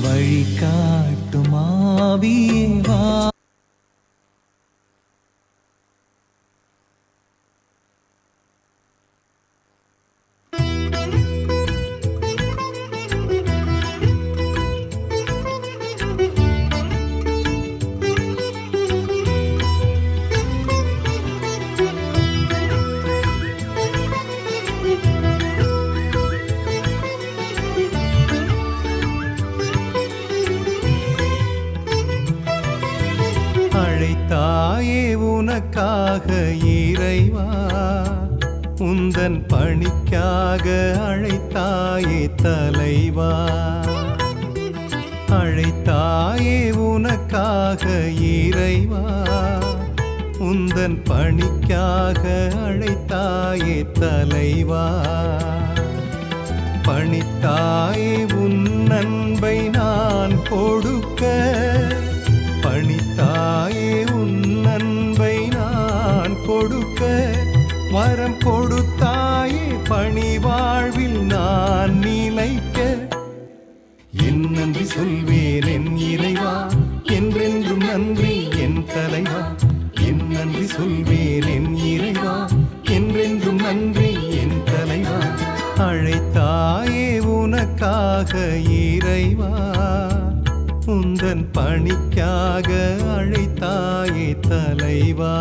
வழிகாட்டும் ஆவியே வா. அழைத்தாயே உனக்காக இறைவா, உந்தன் பணிக்காக அழைத்தாயே தலைவா. அழைத்தாயே உனக்காக இறைவா, உந்தன் பணிக்காக அழைத்தாயே தலைவா. பணித்தாயே உன் அன்பை நான் கொடுக்க, பணித்தாயே உன் அன்பை நான் கொடுக்க. வரம் கொடுத்தாயே பணி வாழ்வில் நான் நிலைக்க. என் நன்றி சொல்வேன் என் இறைவா, என்றென்றும் நன்றி என் தலைவா. என் நன்றி சொல்வேன் என் இறைவா, என்றென்றும் நன்றி என் தலைவா. அழைத்தாயே உனக்காக இறைவா, உந்தன் பணிக்காக அழைத்தாயே தலைவா.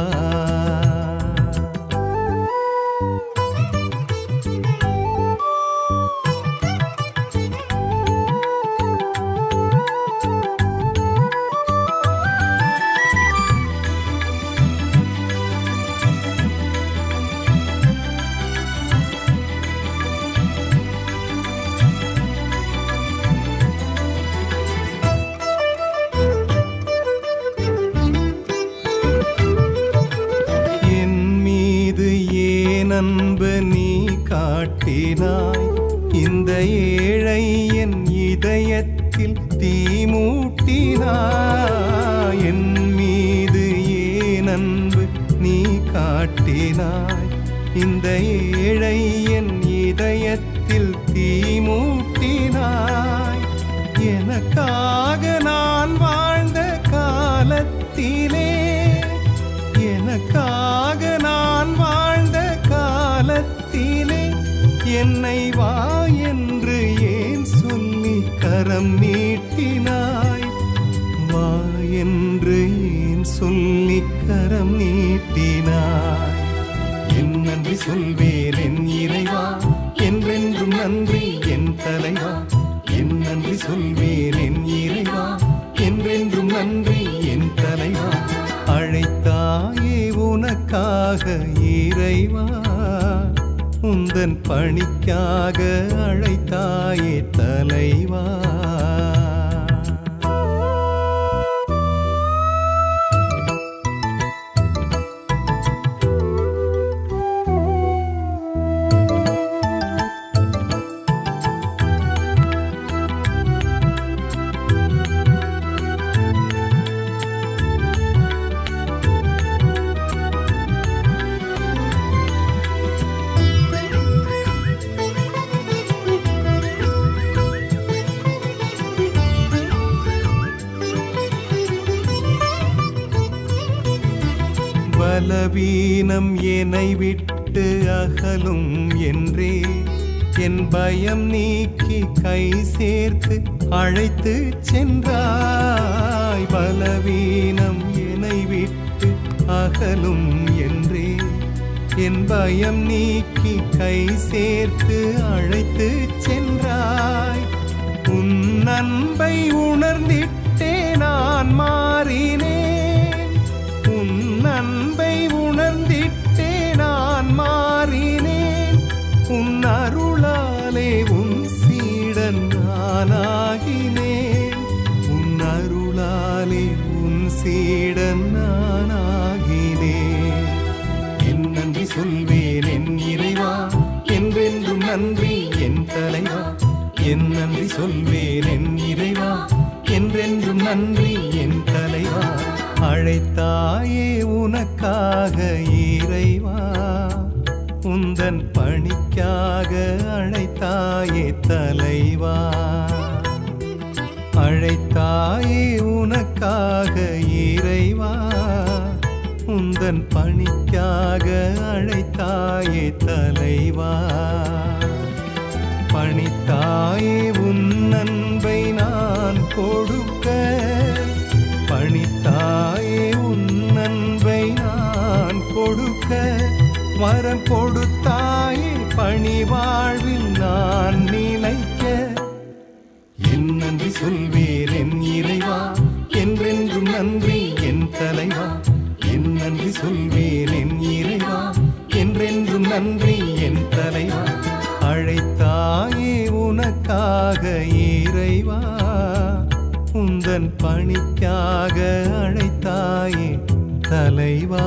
அன்பு நீ காட்டினாய், இந்த ஏழை என் இதயத்தில் தீ மூட்டினாய். என் மீது ஏன் அன்பு நீ காட்டினாய், இந்த ஏழை என் இதயத்தில் தீ மூட்டினாய். எனக்காக நான் வாழ்ந்த காலத்திலே, எனக்காக நான் வாழ்ந்த காலத்திலே என்னை வா என்று ஏன் சொல்லி கரம் நீட்டினாய். வா என்று ஏன் சொல்லி கரம் நீட்டினாய். என் நன்றி சொல்வேன் என் இறைவா, என்றென்றும் நன்றி என் தலைவா. என் நன்றி சொல்வேன் என் இறைவா, என்றென்றும் நன்றி என் தலைவா. அழைத்தாயே உனக்காக இறைவா, உந்தன் பணிக்காக அழைத்தாயே தலைவா. பலவீனம் என்னை விட்டு அகலும் என்றே என் பயம் நீக்கி கை சேர்த்து அழைத்து சென்றாய். பலவீனம் என்னை விட்டு அகலும் என்றே என் பயம் நீக்கி கை சேர்த்து அழைத்து சென்றாய். உன் அன்பை உணர்ந்திட்டே நான் மாறினேன், உன் அன்பை உணர்ந்திட்டே நான் மாறினேன். உன் அருளாலே உன் சீடன் நானாகினேன், உன் அருளாலே உன் சீடன் நானாகினேன். என் நன்றி சொல்வேன் என் இறைவா, என்றென்றும் நன்றி என் தலைவா. என் நன்றி சொல்வேன் என் இறைவா, என்றென்றும் நன்றி என் தலைவா. அழைத்தாயே உனக்காக இறைவா, உந்தன் பணிக்காக அழைத்தாயே தலைவா. அழைத்தாயே உனக்காக இறைவா, உந்தன் பணிக்காக அழைத்தாயே தலைவா. பணித்தாயே உன் அன்பை நான் கொடுக்க, பணித்தாயே உன் அன்பை நான் கொடுக்க, வரம் கொடுத்தாயே பணி வாழ்வில் நான் நிலைக்க. என் நன்றி சொல்வேன் என் இறைவா, என்றென்றும் நன்றி என் தலைவா. என் நன்றி சொல்வேன் என் இறைவா, என்றென்றும் நன்றி என் தலைவா. அழைத்தாயே உனக்காக இறைவா, உந்தன் பணிக்காக அழைத்தாயே தலைவா.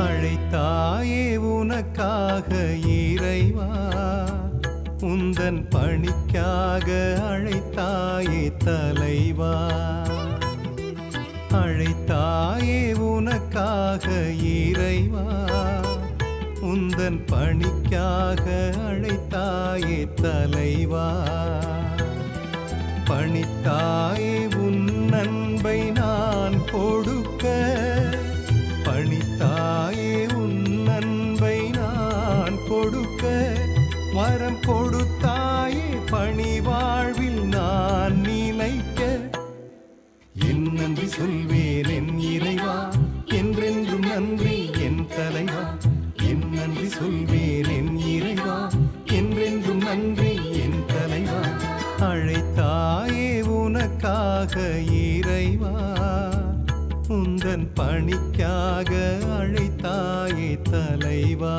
அழைத்தாயே உனக்காக இறைவா, உந்தன் பணிக்காக அழைத்தாயே தலைவா. அழைத்தாயே உனக்காக இறைவா, உந்தன் பணிக்காக அழைத்தாயே தலைவா. பணித்தாயே உன் அன்பை நான் கொடுக்க, பணித்தாயே உன் அன்பை நான் கொடுக்க, வரம் கொடுத்தாயே பணி வாழ்வில் நான் நிலைக்க. என் நன்றி சொல்வேன் என் இறைவா, என்றென்றும் நன்றி என் தலைவா. என் நன்றி சொல்வேன் என் இறைவா, என்றென்றும் நன்றி என் தலைவா. அழைத்தாயே உனக்காக இறைவா, உந்தன் பணிக்காக அழைத்தாயே தலைவா.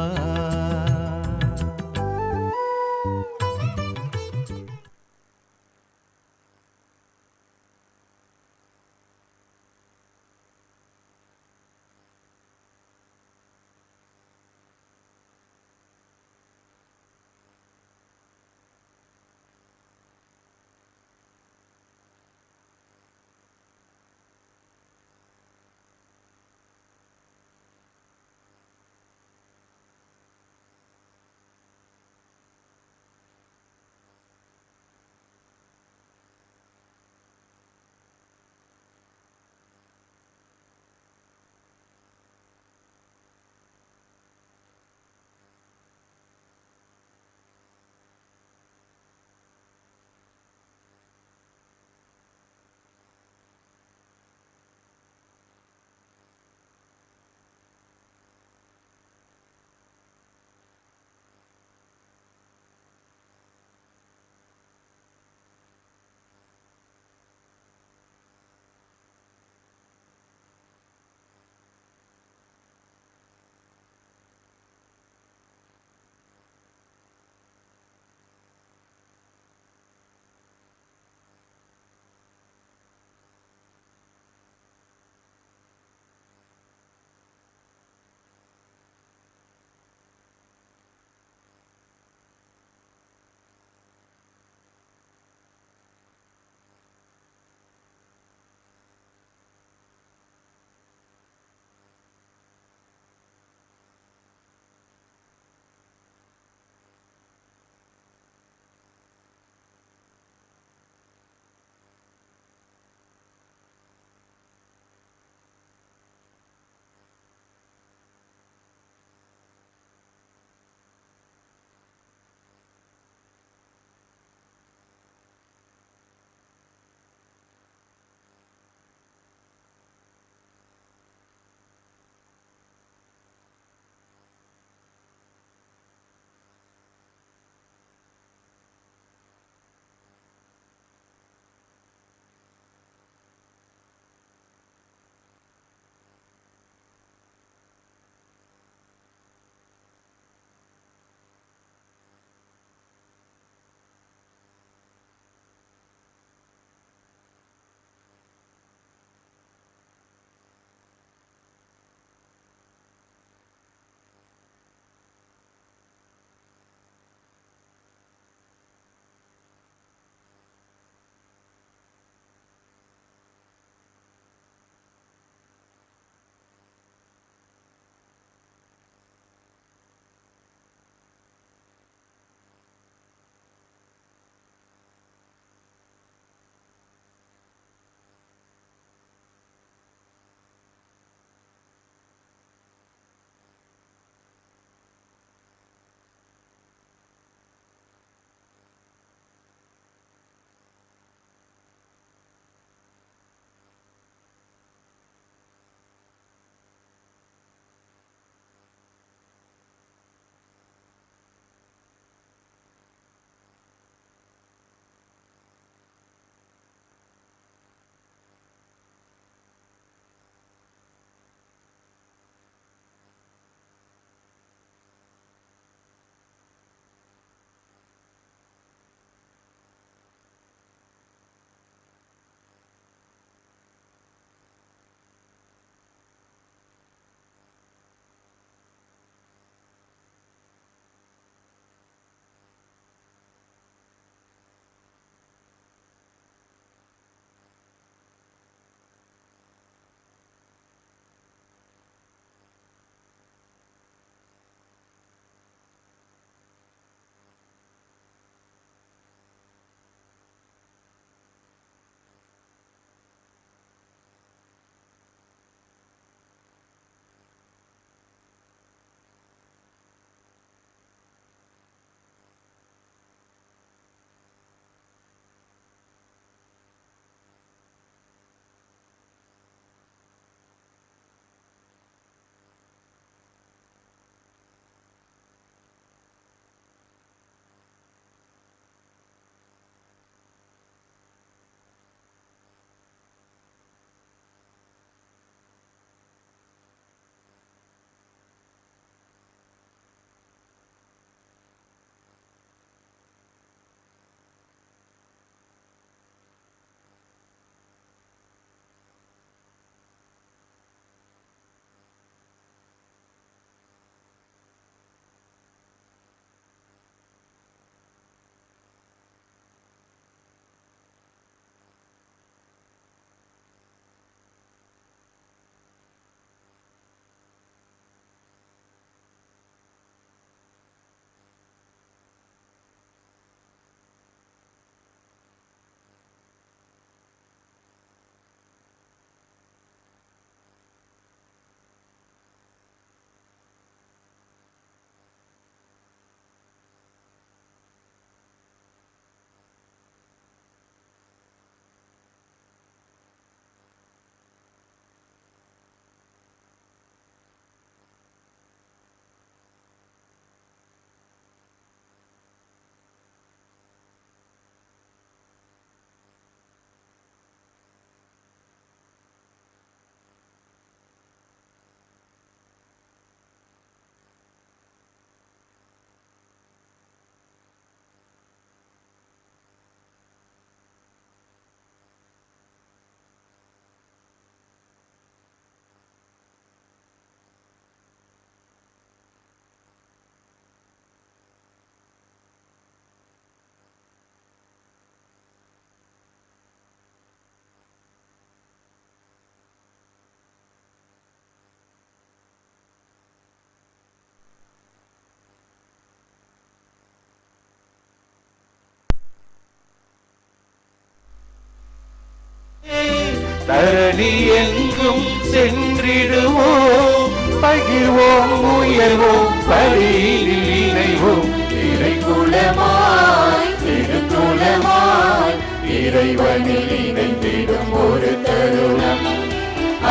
தரணி எங்கும் சென்றிடுவோம், பகிர்வோம், உயர்வோம், பலியில் இணைவோம். இறைக்குலமாய் திருக்குலமாய் இறைவனில் இணைந்திடும் ஒரு தருணம்.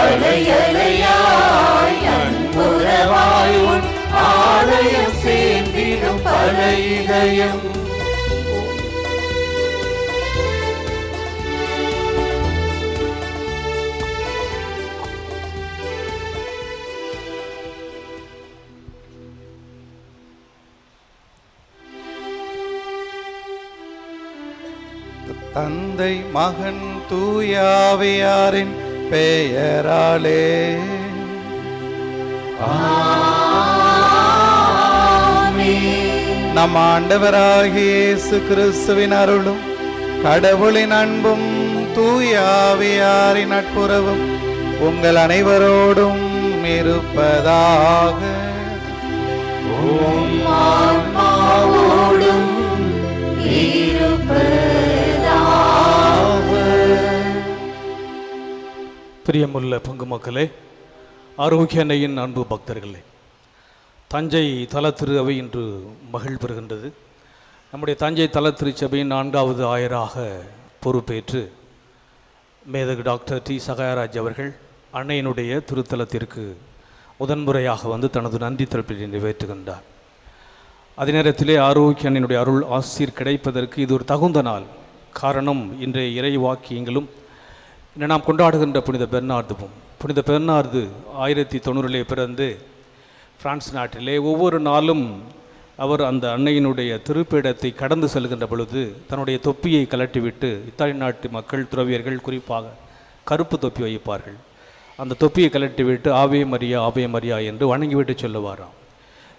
அலையலையாய் அன்புறவாய் உன் ஆலயம் சேர்ந்திடும் பல இதயம். தந்தை மகன் தூயாவியாரின் பெயராலே நம் ஆண்டவராகிய இயேசு கிறிஸ்துவின் அருளும் கடவுளின் அன்பும் தூயாவியாரின் நட்புறவும் உங்கள் அனைவரோடும் இருப்பதாக. பிரியமுள்ள பங்கு மக்களே, ஆரோக்கிய அன்னையின் அன்பு பக்தர்களே, தஞ்சை தலத்திரு அவை இன்று மகிழ் பெறுகின்றது. நம்முடைய தஞ்சை தலத்திரு சபையின் 4வது ஆயராக பொறுப்பேற்று மேதகு டாக்டர் டி சகாயராஜ் அவர்கள் அன்னையினுடைய திருத்தலத்திற்கு முதன்முறையாக வந்து தனது நன்றி தரப்பினை நிறைவேற்றுகின்றார். அதே நேரத்திலே ஆரோக்கிய அன்னையினுடைய அருள் ஆசீர் கிடைப்பதற்கு இது ஒரு தகுந்த நாள். காரணம், இன்றைய இறை வாக்கியங்களும் நாம் கொண்டாடுகின்ற புனித பெர்னார்துவும். புனித பெர்னார்து 1090 பிறந்து பிரான்ஸ் நாட்டிலே ஒவ்வொரு நாளும் அவர் அந்த அன்னையினுடைய திருப்பீடத்தை கடந்து செல்கின்ற பொழுது தன்னுடைய தொப்பியை கலட்டிவிட்டு, இத்தாலி நாட்டு மக்கள் துறவியர்கள் குறிப்பாக கருப்பு தொப்பி வைப்பார்கள், அந்த தொப்பியை கலட்டிவிட்டு ஆவே மரியா ஆவே மரியா என்று வணங்கிவிட்டு சொல்லுவாராம்.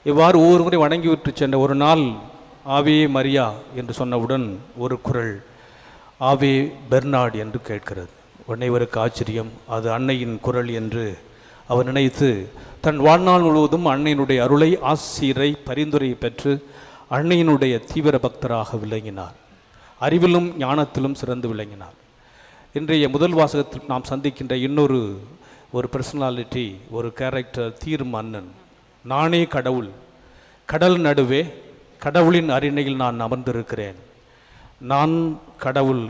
இவ்வாறு ஒவ்வொரு முறை வணங்கிவிட்டு சென்ற ஒரு நாள் ஆவே மரியா என்று சொன்னவுடன் ஒரு குரல் ஆவே பெர்னார்டு என்று கேட்கிறது. உன்னைவருக்கு ஆச்சரியம், அது அன்னையின் குரல் என்று அவர் நினைத்து தன் வாழ்நாள் முழுவதும் அன்னையினுடைய அருளை ஆசீரை பரிந்துரையை பெற்று அன்னையினுடைய தீவிர பக்தராக விளங்கினார். அறிவிலும் ஞானத்திலும் சிறந்து விளங்கினார். இன்றைய முதல் வாசகத்தில் நாம் சந்திக்கின்ற இன்னொரு பர்சனாலிட்டி, ஒரு கேரக்டர் தீர்மன்னன். நானே கடவுள், கடல் நடுவே கடவுளின் அரியணையில் நான் அமர்ந்திருக்கிறேன். நான் கடவுள்,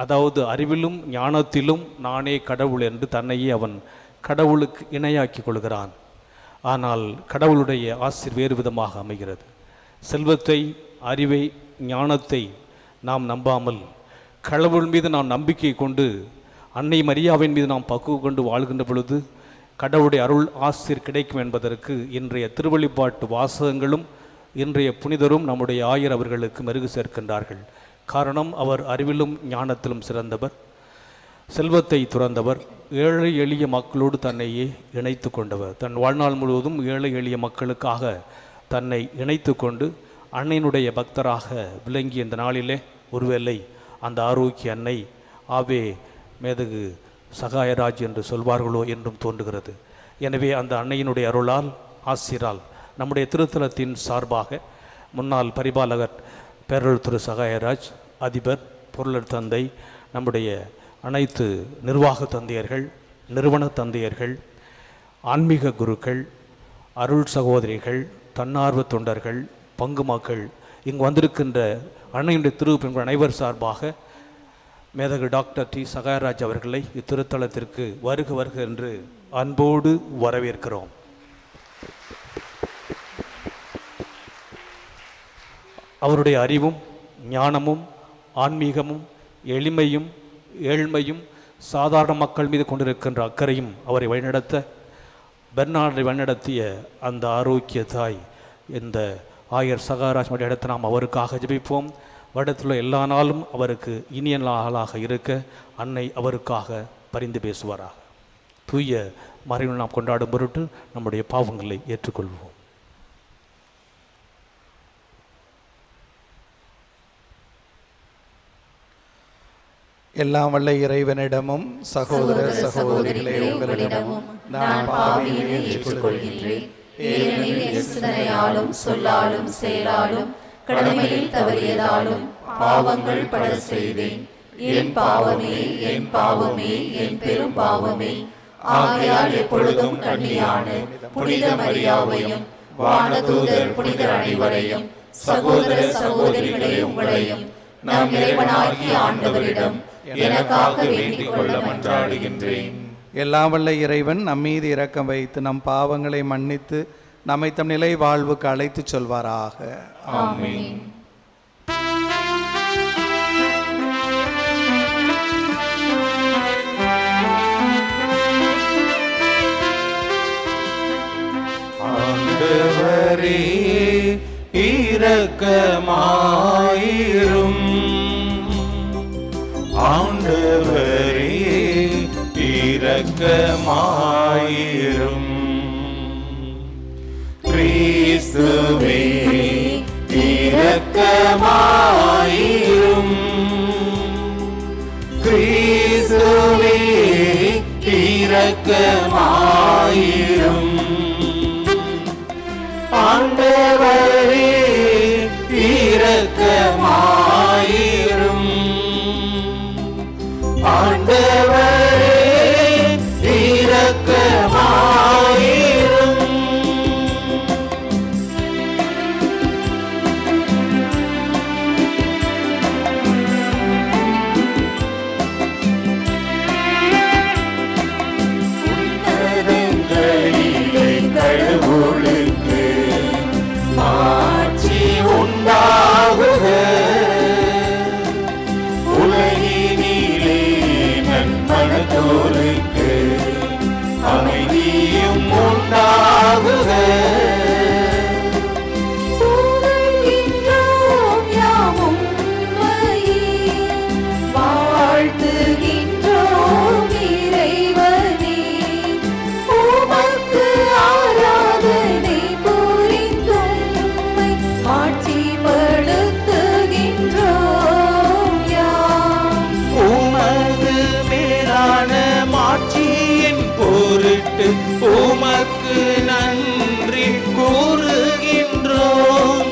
அதாவது அறிவிலும் ஞானத்திலும் நானே கடவுள் என்று தன்னையே அவன் கடவுளுக்கு இணையாக்கி கொள்கிறான். ஆனால் கடவுளுடைய ஆசீர் வேறு விதமாக அமைகிறது. செல்வத்தை, அறிவை, ஞானத்தை நாம் நம்பாமல் கடவுள் மீது நாம் நம்பிக்கை கொண்டு அன்னை மரியாவின் மீது நாம் பக்குவம் கொண்டு வாழ்கின்ற பொழுது கடவுளுடைய அருள் ஆசீர் கிடைக்கும் என்பதற்கு இன்றைய திருவழிபாட்டு வாசகங்களும் இன்றைய புனிதரும் நம்முடைய ஆயர் அவர்களுக்கு மெருகு சேர்க்கின்றார்கள். காரணம், அவர் அறிவிலும் ஞானத்திலும் சிறந்தவர், செல்வத்தை துறந்தவர், ஏழை எளிய மக்களோடு தன்னையே இணைத்து கொண்டவர். தன் வாழ்நாள் முழுவதும் ஏழை எளிய மக்களுக்காக தன்னை இணைத்து கொண்டு அன்னையினுடைய பக்தராக விளங்கிய இந்த நாளிலே ஒருவேளை அந்த ஆரோக்கிய அன்னை ஆவே மேதகு சகாயராஜ் என்று சொல்வார்களோ என்றும் தோன்றுகிறது. எனவே அந்த அன்னையினுடைய அருளால் ஆசிரால் நம்முடைய திருத்தலத்தின் சார்பாக முன்னாள் பரிபாலகர் பேரருள் திரு சகாயராஜ், அதிபர், பொருளர் தந்தை, நம்முடைய அனைத்து நிர்வாக தந்தையர்கள், நிறுவன தந்தையர்கள், ஆன்மீக குருக்கள், அருள் சகோதரிகள், தன்னார்வ தொண்டர்கள், பங்கு மக்கள், இங்கு வந்திருக்கின்ற அன்னையுடைய திருப்பெண்கள் அனைவர் சார்பாக மேதகு டாக்டர் டி சகாயராஜ் அவர்களை இத்திருத்தலத்திற்கு வருக வருக என்று அன்போடு வரவேற்கிறோம். அவருடைய அறிவும் ஞானமும் ஆன்மீகமும் எளிமையும் ஏழ்மையும் சாதாரண மக்கள் மீது கொண்டிருக்கின்ற அக்கறையும் அவரை வழிநடத்த, பெர்னார்டை வழிநடத்திய அந்த ஆரோக்கிய தாய் இந்த ஆயர் சகாயராஜ் இடத்தை நாம் அவருக்காக ஜெபிப்போம். வருடத்தில் எல்லா நாளும் அவருக்கு இனிய நாளாக இருக்க அன்னை அவருக்காக பரிந்து பேசுவாராக. தூய மறைவை நாம் கொண்டாடும் பொருட்டு நம்முடைய பாவங்களை ஏற்றுக்கொள்வோம். எல்லாம் வல்ல இறைவனிடமும் சகோதர சகோதரிகளே உங்களிடமும் நான் பாவியை ஏற்றுக்கொள்கின்றேன். ஏனெனில் என் சிந்தனையாலும் சொல்லாலும் செயலாலும் கடமையில் தவறியதாலும் பாவங்கள் பல செய்தேன். என் பாவமே, என் பாவமே, என் பெரும் பாவமே. ஆகையால் எப்பொழுதும் கன்னியான புனித மரியாவையும் வானதூதர் புனிதர் அனைவரையும் சகோதர சகோதரிகளே உங்களையும் நம் இறைவனாகிய ஆண்டவரிடம் எனக்காக வேண்டிக் கொள்ள மன்றாடுகின்றேன். எல்லாம் வல்ல இறைவன் நம் மீது இரக்கம் வைத்து நம் பாவங்களை மன்னித்து நம்மை தம் நிலை வாழ்வுக்கு அழைத்துச் சொல்வாராக. ஆமென். ஆண்டவரே இரக்கமாயிரும். ஆண்டவரே இரக்கமாயிரும். கிறிஸ்துவே இரக்கமாயிரும். கிறிஸ்துவே இரக்கமாயிரும். ஆண்டவரே இரக்கமாயிரும். ஆண்டவரே இரக்கமாயிரும். உன்னதங்களிலே கடவுளுக்கு ஆட்சி உண்டாகுக. உலகினிலே நன்மனத்தோருக்கு அமைதியும் உண்டாகுக. புகழ்கின்றோம் யாம் உம்மையே, வாழ்த்துகின்றோம் இறைவனே. உமக்கு ஆராதனை புரிந்தும்மை மாட்சிப்படுத்துகின்றோம் யாம். உமது மேலான மாட்சியின் பொருட்டு உமக்கு நன்றி கூறுகின்றோம்.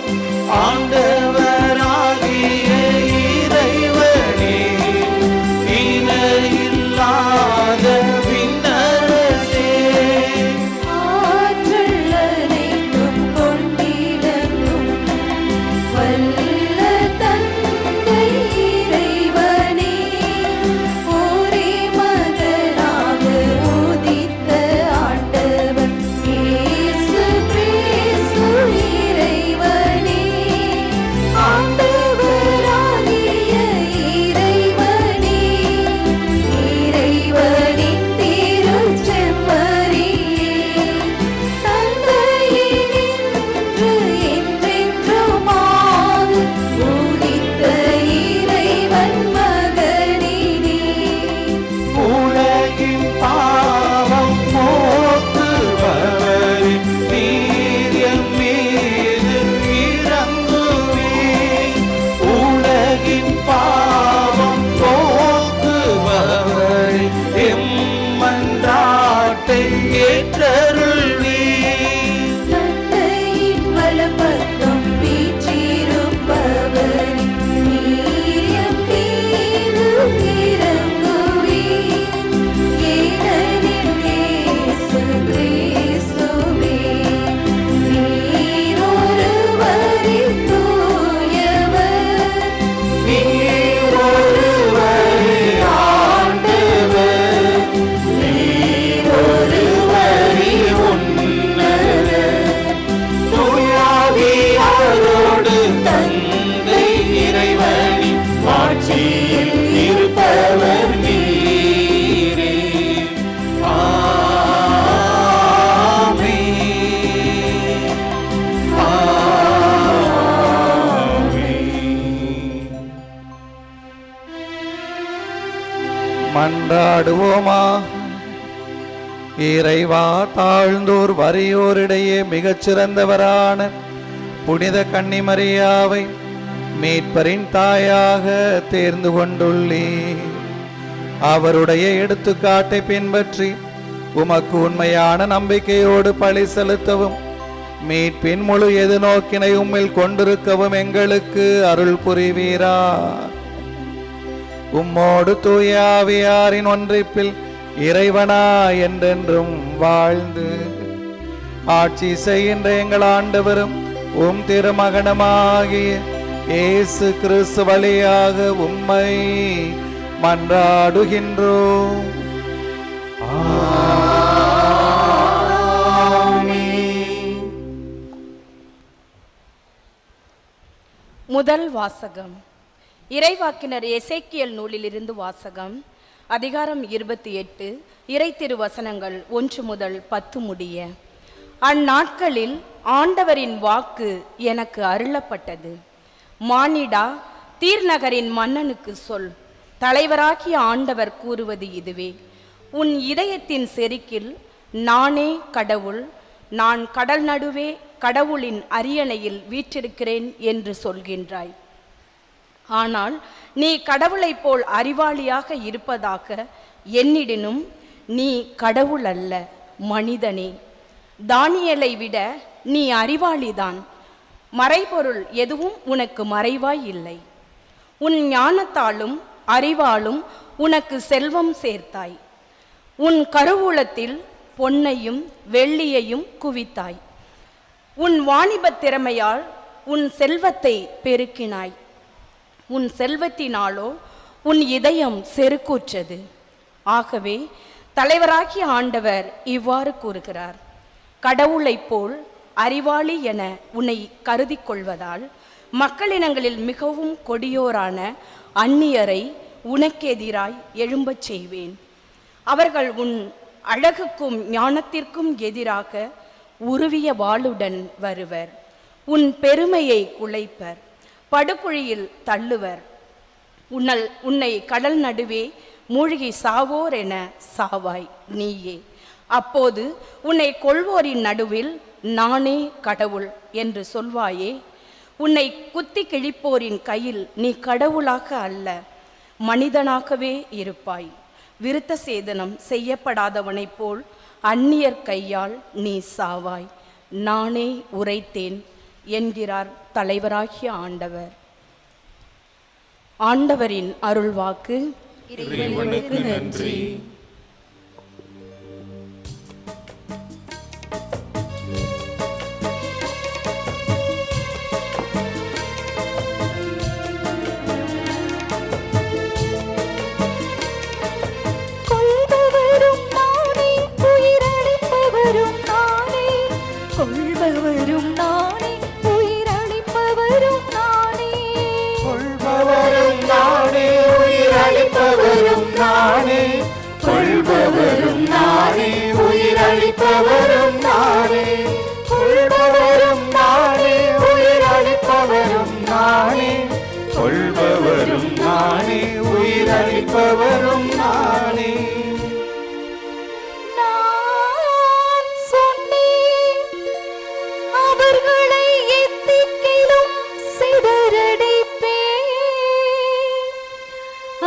ஆண்டவராகிய இறைவனே, இணையில்லாத விண்ணரசே, ஆற்றல் அனைத்தும் கொண்டிலங்கும் வல்ல தந்தை இறைவனே, ஒரே மகனாக உதித்த ஆண்டவர் இயேசு கிறிஸ்து இறைவனே. ஆண்டவராகிய இறைவனே, இறைவனின் திருச்செம்மறியே, தந்தையினின்று என்றென்றுமாக உதித்த இறைவன் மகனினே. உலகின் பாவம் போக்குபவரே, நீர் எம் மீது இரங்குவீர். உலகின் பாவம் போக்குபவரே, எம் மன்றாட்டை ஏற்றருள்வீர். தந்தையின் வலப்பக்கம் வீற்றிருப்பவரே, நீர் எம் மீது இரங்குவீர். ஏனெனில் இயேசு கிறிஸ்துவே, நீர் ஒருவரே தூயவர். நீர் ஒருவரே ஆண்டவர். நீர் ஒருவரே உன்னதர். தூயாவியாரோடு தந்தை இறைவனின் ஆட்சியில் இருப்பவர் நீரே. ஆமென். ஆமென். மன்றாடுவோமா. இறைவா, தாழ்ந்தோர் வறியோரிடையே மிகச் சிறந்தவரான புனித கன்னிமரியாவை மீட்பரின் தாயாக தேர்ந்து கொண்டுள்ளீர். அவருடைய எடுத்துக்காட்டை பின்பற்றி உமக்கு உண்மையான நம்பிக்கையோடு பழி செலுத்தவும் மீட்பின் முழு எதிர்நோக்கினை உம்மில் கொண்டிருக்கவும் எங்களுக்கு அருள் புரிவீரா. உம்மோடு தூய ஆவியாரின் ஒன்றிப்பில் இறைவனா என்றென்றும் வாழ்ந்து ஆட்சி செய்கின்ற எங்கள் ஆண்டவரும் உம் திருமகனமாகிய இயேசு கிறிஸ்து வழியாக உம்மை மன்றாடுகின்றோம். முதல் வாசகம். இறைவாக்கினர் எசேக்கியேல் நூலிலிருந்து வாசகம். அதிகாரம் 28, இறை திருவசனங்கள் 1 முதல் 10 முடிய. அந்நாட்களில் ஆண்டவரின் வாக்கு எனக்கு அருளப்பட்டது. மானிடா, தீர்நகரின் மன்னனுக்கு சொல், தலைவராகிய ஆண்டவர் கூறுவது இதுவே: உன் இதயத்தின் செருக்கில் நானே கடவுள், நான் கடல் நடுவே கடவுளின் அரியணையில் வீற்றிருக்கிறேன் என்று சொல்கின்றாய். ஆனால் நீ கடவுளைப் போல் அறிவாளியாக இருப்பதாக எண்ணிடினும் நீ கடவுள் அல்ல, மனிதனே. தானியேலை விட நீ அறிவாளிதான். மறைபொருள் எதுவும் உனக்கு மறைவாய் இல்லை. உன் ஞானத்தாலும் அறிவாலும் உனக்கு செல்வம் சேர்த்தாய். உன் கருவூலத்தில் பொன்னையும் வெள்ளியையும் குவித்தாய். உன் வாணிபத் திறமையால் உன் செல்வத்தை பெருக்கினாய். உன் செல்வத்தினாலோ உன் இதயம் செருக்குற்றது. ஆகவே தலைவராகிய ஆண்டவர் இவ்வாறு கூறுகிறார்: கடவுளைப் போல் அறிவாளி என உன்னை கருதி கொள்வதால் மக்களினங்களில் மிகவும் கொடியோரான அந்நியரை உனக்கெதிராய் எழும்பச் செய்வேன். அவர்கள் உன் அழகுக்கும் ஞானத்திற்கும் எதிராக உருவிய வாளுடன் வருவர். உன் பெருமையை குலைப்பர், படுகுழியில் தள்ளுவர். உன்னை கடல் நடுவே மூழ்கி சாவோர் என சாவாய் நீயே. அப்போது உன்னை கொள்வோரின் நடுவில் நானே கடவுள் என்று சொல்வாயே. உன்னை குத்தி கிழிப்போரின் கையில் நீ கடவுளாக அல்ல, மனிதனாகவே இருப்பாய். விருத்த சேதனம் செய்யப்படாதவனைப் போல் அந்நியர் கையால் நீ சாவாய். நானே உரைத்தேன் என்கிறார் தலைவராகிய ஆண்டவர். ஆண்டவரின் அருள்வாக்கு. இறைவனுக்கு நன்றி. கொள்பவரும் நானே, உயிரளிப்பவரும் நானே. கொள்பவரும் நானே, உயிரளிப்பவரும் நானே. கொள்பவரும் நானே, உயிரளிப்பவரும் நானே. கொள்பவரும் நானே, உயிரளிப்பவரும் நானே. கொள்பவரும் நானே, உயிரளிப்பவரும் நானே. கொள்பவரும் நானே, உயிரளிப்பவரும் நானே. நான் சொன்னேன், அவர்களை எத்திக்கிலும் சிதறடிப்பேன்.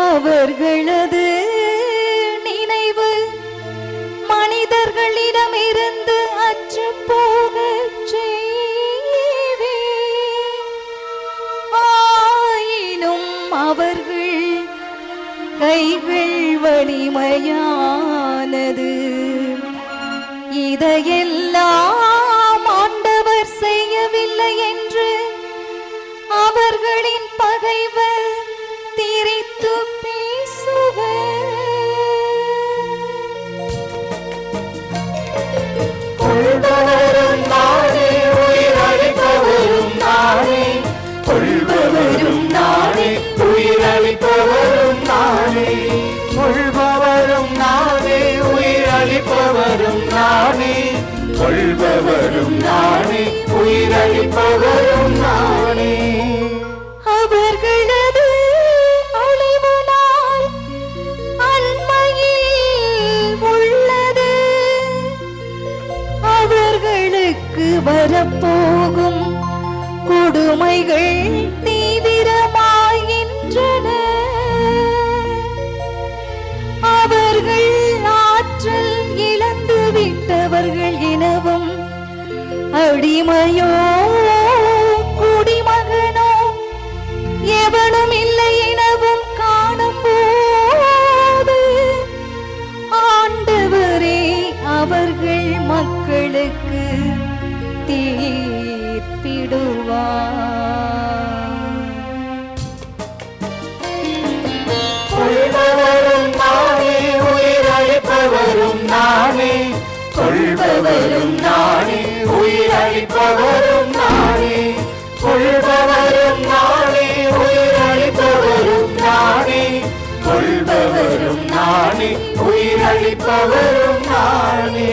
அவர்களது நினைவு மனிதர்களிடமிருந்து அற்றுப் போகச் செய்வேன். ஆயினும் அவர்கள் கைகள் வலிமையானது. இதையெல்லாம் ஆண்டவர் செய்யவில்லை என்று அவர்களின் பகைவர் திரித்து பேசுவர். கொள்பவரும் நானே, உயிரளிப்பவரும் நானே. கொள்பவரும் நானே, உயிரளிப்பவரும் நானே. கொள்பவரும் நானே, உயிரளிப்பவரும் நானே. கொள்பவரும் நானே, உயிரளிப்பவரும் நானே. அவர்களது அழிவு நாள் அண்மையில் உள்ளது. அவர்களுக்கு வரப்போகும் கொடுமைகள் தீவிரமாகின்றன. அவர்கள் ஆற்றல் இழந்து விட்டவர்கள் எனவும் அடிமையோ குடிமகனோ எவனும் இல்லை எனவும் காணும்போது நானே, கொள்பவரும் நானே, உயிரளிப்பவரும் நானே, கொள்பவரும் நானே, உயிரளிப்பவரும் நானே, கொள்பவரும் நானே, உயிரளிப்பவரும் நானே.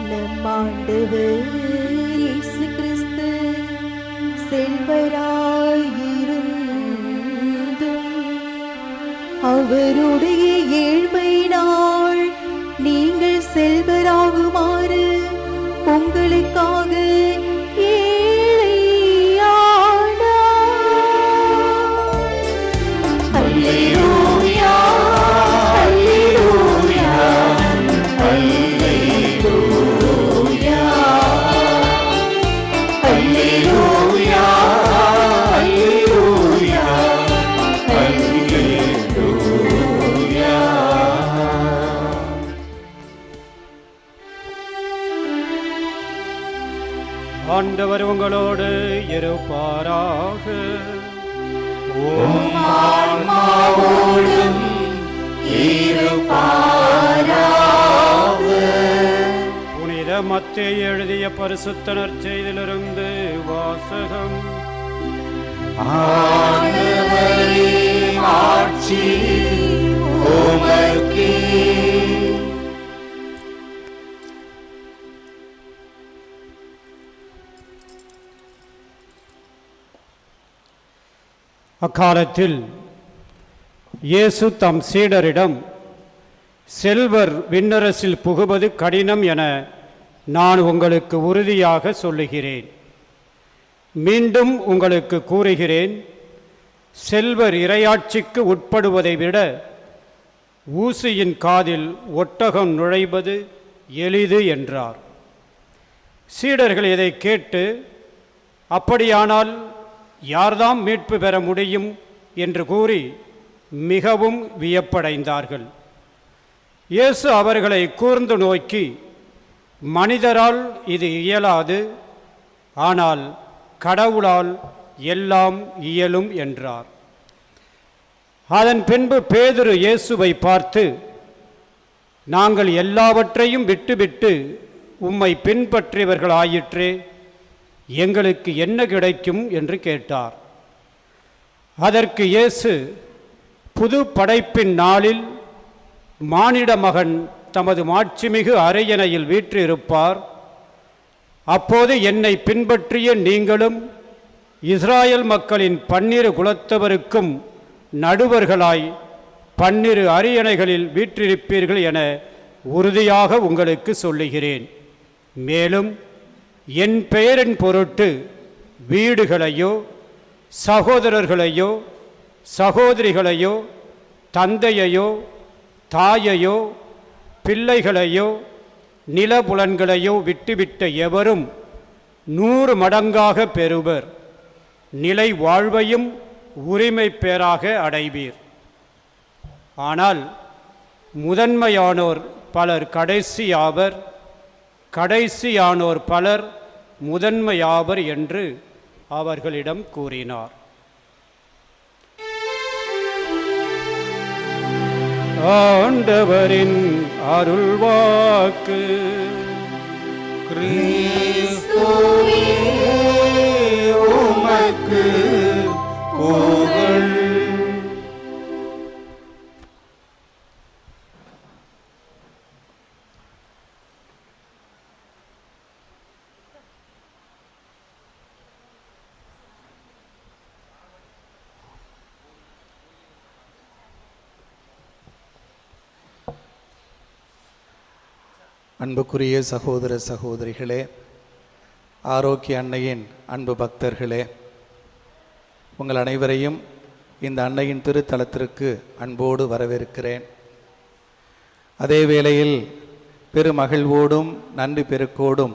நம் ஆண்டவர் இயேசு கிறிஸ்து செல்வராயிருந்தும் அவருடைய ஏழ்மையினால் நீங்கள் செல்வராகுமாறு உங்களுக்காக ஆண்டவர் உங்களோடு இருப்பாராக. புனித மத்தேயு எழுதிய பரிசுத்த நற்செய்தியிலிருந்து வாசகம். ஆட்சி உமக்கே. அக்காலத்தில் இயேசு தம் சீடரிடம், செல்வர் விண்ணரசில் புகுவது கடினம் என நான் உங்களுக்கு உறுதியாக சொல்லுகிறேன். மீண்டும் உங்களுக்கு கூறுகிறேன், செல்வர் இறையாட்சிக்கு உட்படுவதை விட ஊசியின் காதில் ஒட்டகம் நுழைவது எளிது என்றார். சீடர்கள் இதை கேட்டு, அப்படியானால் யார்தாம் மீட்பு பெற முடியும் என்று கூறி மிகவும் வியப்படைந்தார்கள். இயேசு அவர்களை கூர்ந்து நோக்கி, மனிதரால் இது இயலாது, ஆனால் கடவுளால் எல்லாம் இயலும் என்றார். அதன் பின்பு பேதுரு இயேசுவை பார்த்து, நாங்கள் எல்லாவற்றையும் விட்டுவிட்டு உம்மை பின்பற்றியவர்களாயிற்றே, எங்களுக்கு என்ன கிடைக்கும் என்று கேட்டார். அதற்கு இயேசு, புது படைப்பின் நாளில் மானிட மகன் தமது மாட்சிமிகு அரியணையில் வீற்றிருப்பார். அப்போது என்னை பின்பற்றிய நீங்களும் இஸ்ராயல் மக்களின் 12 குலத்தவருக்கும் நடுவர்களாய் 12 அரியணைகளில் வீற்றிருப்பீர்கள் என உறுதியாக உங்களுக்கு சொல்லுகிறேன். மேலும் என் பெயரின் பொருட்டு வீடுகளையோ சகோதரர்களையோ சகோதரிகளையோ தந்தையையோ தாயையோ பிள்ளைகளையோ நிலபுலன்களையோ விட்டுவிட்ட எவரும் 100 மடங்காக பெறுவர். நிலை வாழ்வையும் உரிமை பேராக அடைவீர். ஆனால் முதன்மையானோர் பலர் கடைசியாவர், கடைசியானோர் பலர் முதன்மையாவர் என்று அவர்களிடம் கூறினார். ஆண்டவரின் அருள்வாக்கு. கிறிஸ்துவே உமக்கு புகழ். அன்புக்குரிய சகோதர சகோதரிகளே, ஆரோக்கிய அன்னையின் அன்பு பக்தர்களே, உங்கள் அனைவரையும் இந்த அன்னையின் திருத்தலத்திற்கு அன்போடு வரவேற்கிறேன். அதே வேளையில் பெருமகிழ்வோடும் நன்றி பெருக்கோடும்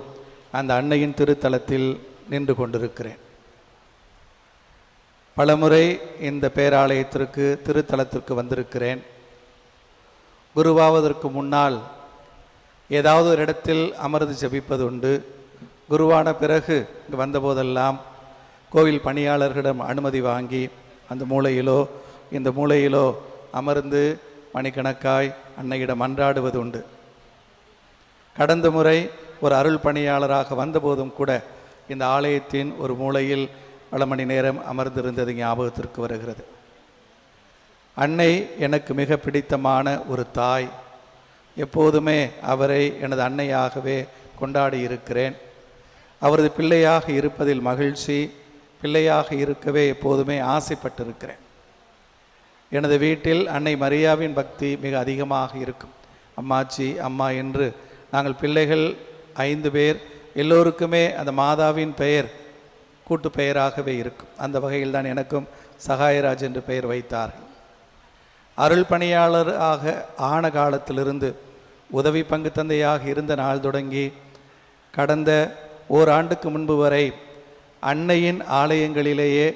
அந்த அன்னையின் திருத்தலத்தில் நின்று கொண்டிருக்கிறேன். பலமுறை இந்த பேராலயத்திற்கு திருத்தலத்திற்கு வந்திருக்கிறேன். குருவாவதற்கு முன்னால் ஏதாவது ஒரு இடத்தில் அமர்ந்து ஜெபிப்பது உண்டு. குருவான பிறகு இங்கு வந்தபோதெல்லாம் கோவில் பணியாளர்களிடம் அனுமதி வாங்கி அந்த மூலையிலோ இந்த மூலையிலோ அமர்ந்து மணிக்கணக்காய் அன்னையிடம் மன்றாடுவது உண்டு. கடந்த முறை ஒரு அருள் பணியாளராக வந்தபோதும் கூட இந்த ஆலயத்தின் ஒரு மூலையில் பல மணி நேரம் அமர்ந்திருந்தது ஞாபகத்திற்கு வருகிறது. அன்னை எனக்கு மிக பிடித்தமான ஒரு தாய். எப்போதுமே அவரை எனது அன்னையாகவே கொண்டாடி இருக்கிறேன். அவரது பிள்ளையாக இருப்பதில் மகிழ்ச்சி, பிள்ளையாக இருக்கவே எப்போதுமே ஆசைப்பட்டிருக்கிறேன். எனது வீட்டில் அன்னை மரியாவின் பக்தி மிக அதிகமாக இருக்கும். அம்மாச்சி, அம்மா என்று நாங்கள் பிள்ளைகள் 5 பேர், எல்லோருக்குமே அந்த மாதாவின் பெயர் கூட்டு பெயராகவே இருக்கும். அந்த வகையில் தான் எனக்கும் சகாயராஜ் என்று பெயர் வைத்தார்கள். அருள் பணியாளராக ஆன காலத்திலிருந்து உதவி பங்கு தந்தையாக இருந்த நாள் தொடங்கி கடந்த ஓராண்டுக்கு முன்பு வரை அன்னையின் ஆலயங்களிலேயே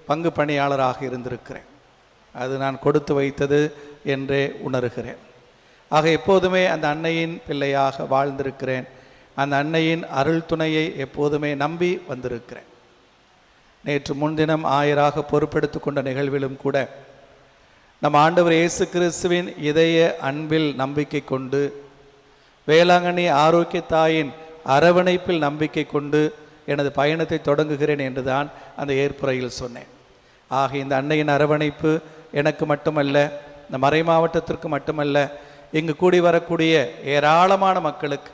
பங்கு பணியாளராக இருந்திருக்கிறேன். அது நான் கொடுத்து வைத்தது என்றே உணர்கிறேன். ஆக எப்போதுமே அந்த அன்னையின் பிள்ளையாக வாழ்ந்திருக்கிறேன். அந்த அன்னையின் அருள் துணையை எப்போதுமே நம்பி வந்திருக்கிறேன். நேற்று முன்தினம் ஆயராக பொறுப்பெடுத்து கொண்ட நிகழ்விலும் கூட நம் ஆண்டவர் இயேசு கிறிஸ்துவின் இதய அன்பில் நம்பிக்கை கொண்டு, வேளாங்கண்ணி ஆரோக்கிய தாயின் அரவணைப்பில் நம்பிக்கை கொண்டு எனது பயணத்தை தொடங்குகிறேன் என்றுதான் அந்த ஏற்புரையில் சொன்னேன். ஆக இந்த அன்னையின் அரவணைப்பு எனக்கு மட்டுமல்ல, இந்த மறை மாவட்டத்திற்கு மட்டுமல்ல, இங்கு கூடி வரக்கூடிய ஏராளமான மக்களுக்கு,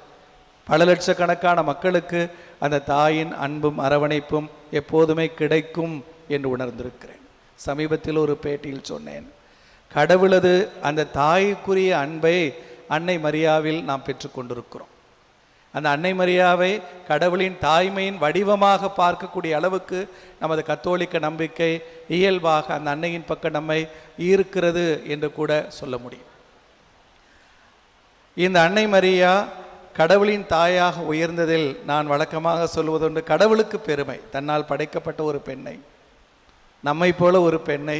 பல லட்சக்கணக்கான மக்களுக்கு அந்த தாயின் அன்பும் அரவணைப்பும் எப்போதுமே கிடைக்கும் என்று உணர்ந்திருக்கிறேன். சமீபத்தில் ஒரு பேட்டியில் சொன்னேன், கடவுளது அந்த தாய்க்குரிய அன்பை அன்னை மரியாவில் நாம் பெற்றுக்கொண்டிருக்கிறோம். அந்த அன்னை மரியாவை கடவுளின் தாய்மையின் வடிவமாக பார்க்கக்கூடிய அளவுக்கு நமது கத்தோலிக்க நம்பிக்கை இயல்பாக அந்த அன்னையின் பக்கம் நம்மை ஈர்க்கிறது என்று கூட சொல்ல முடியும். இந்த அன்னை மரியா கடவுளின் தாயாக உயர்ந்ததில் நான் வழக்கமாக சொல்வதுண்டு, கடவுளுக்கு பெருமை. தன்னால் படைக்கப்பட்ட ஒரு பெண்ணை, நம்மை போல ஒரு பெண்ணை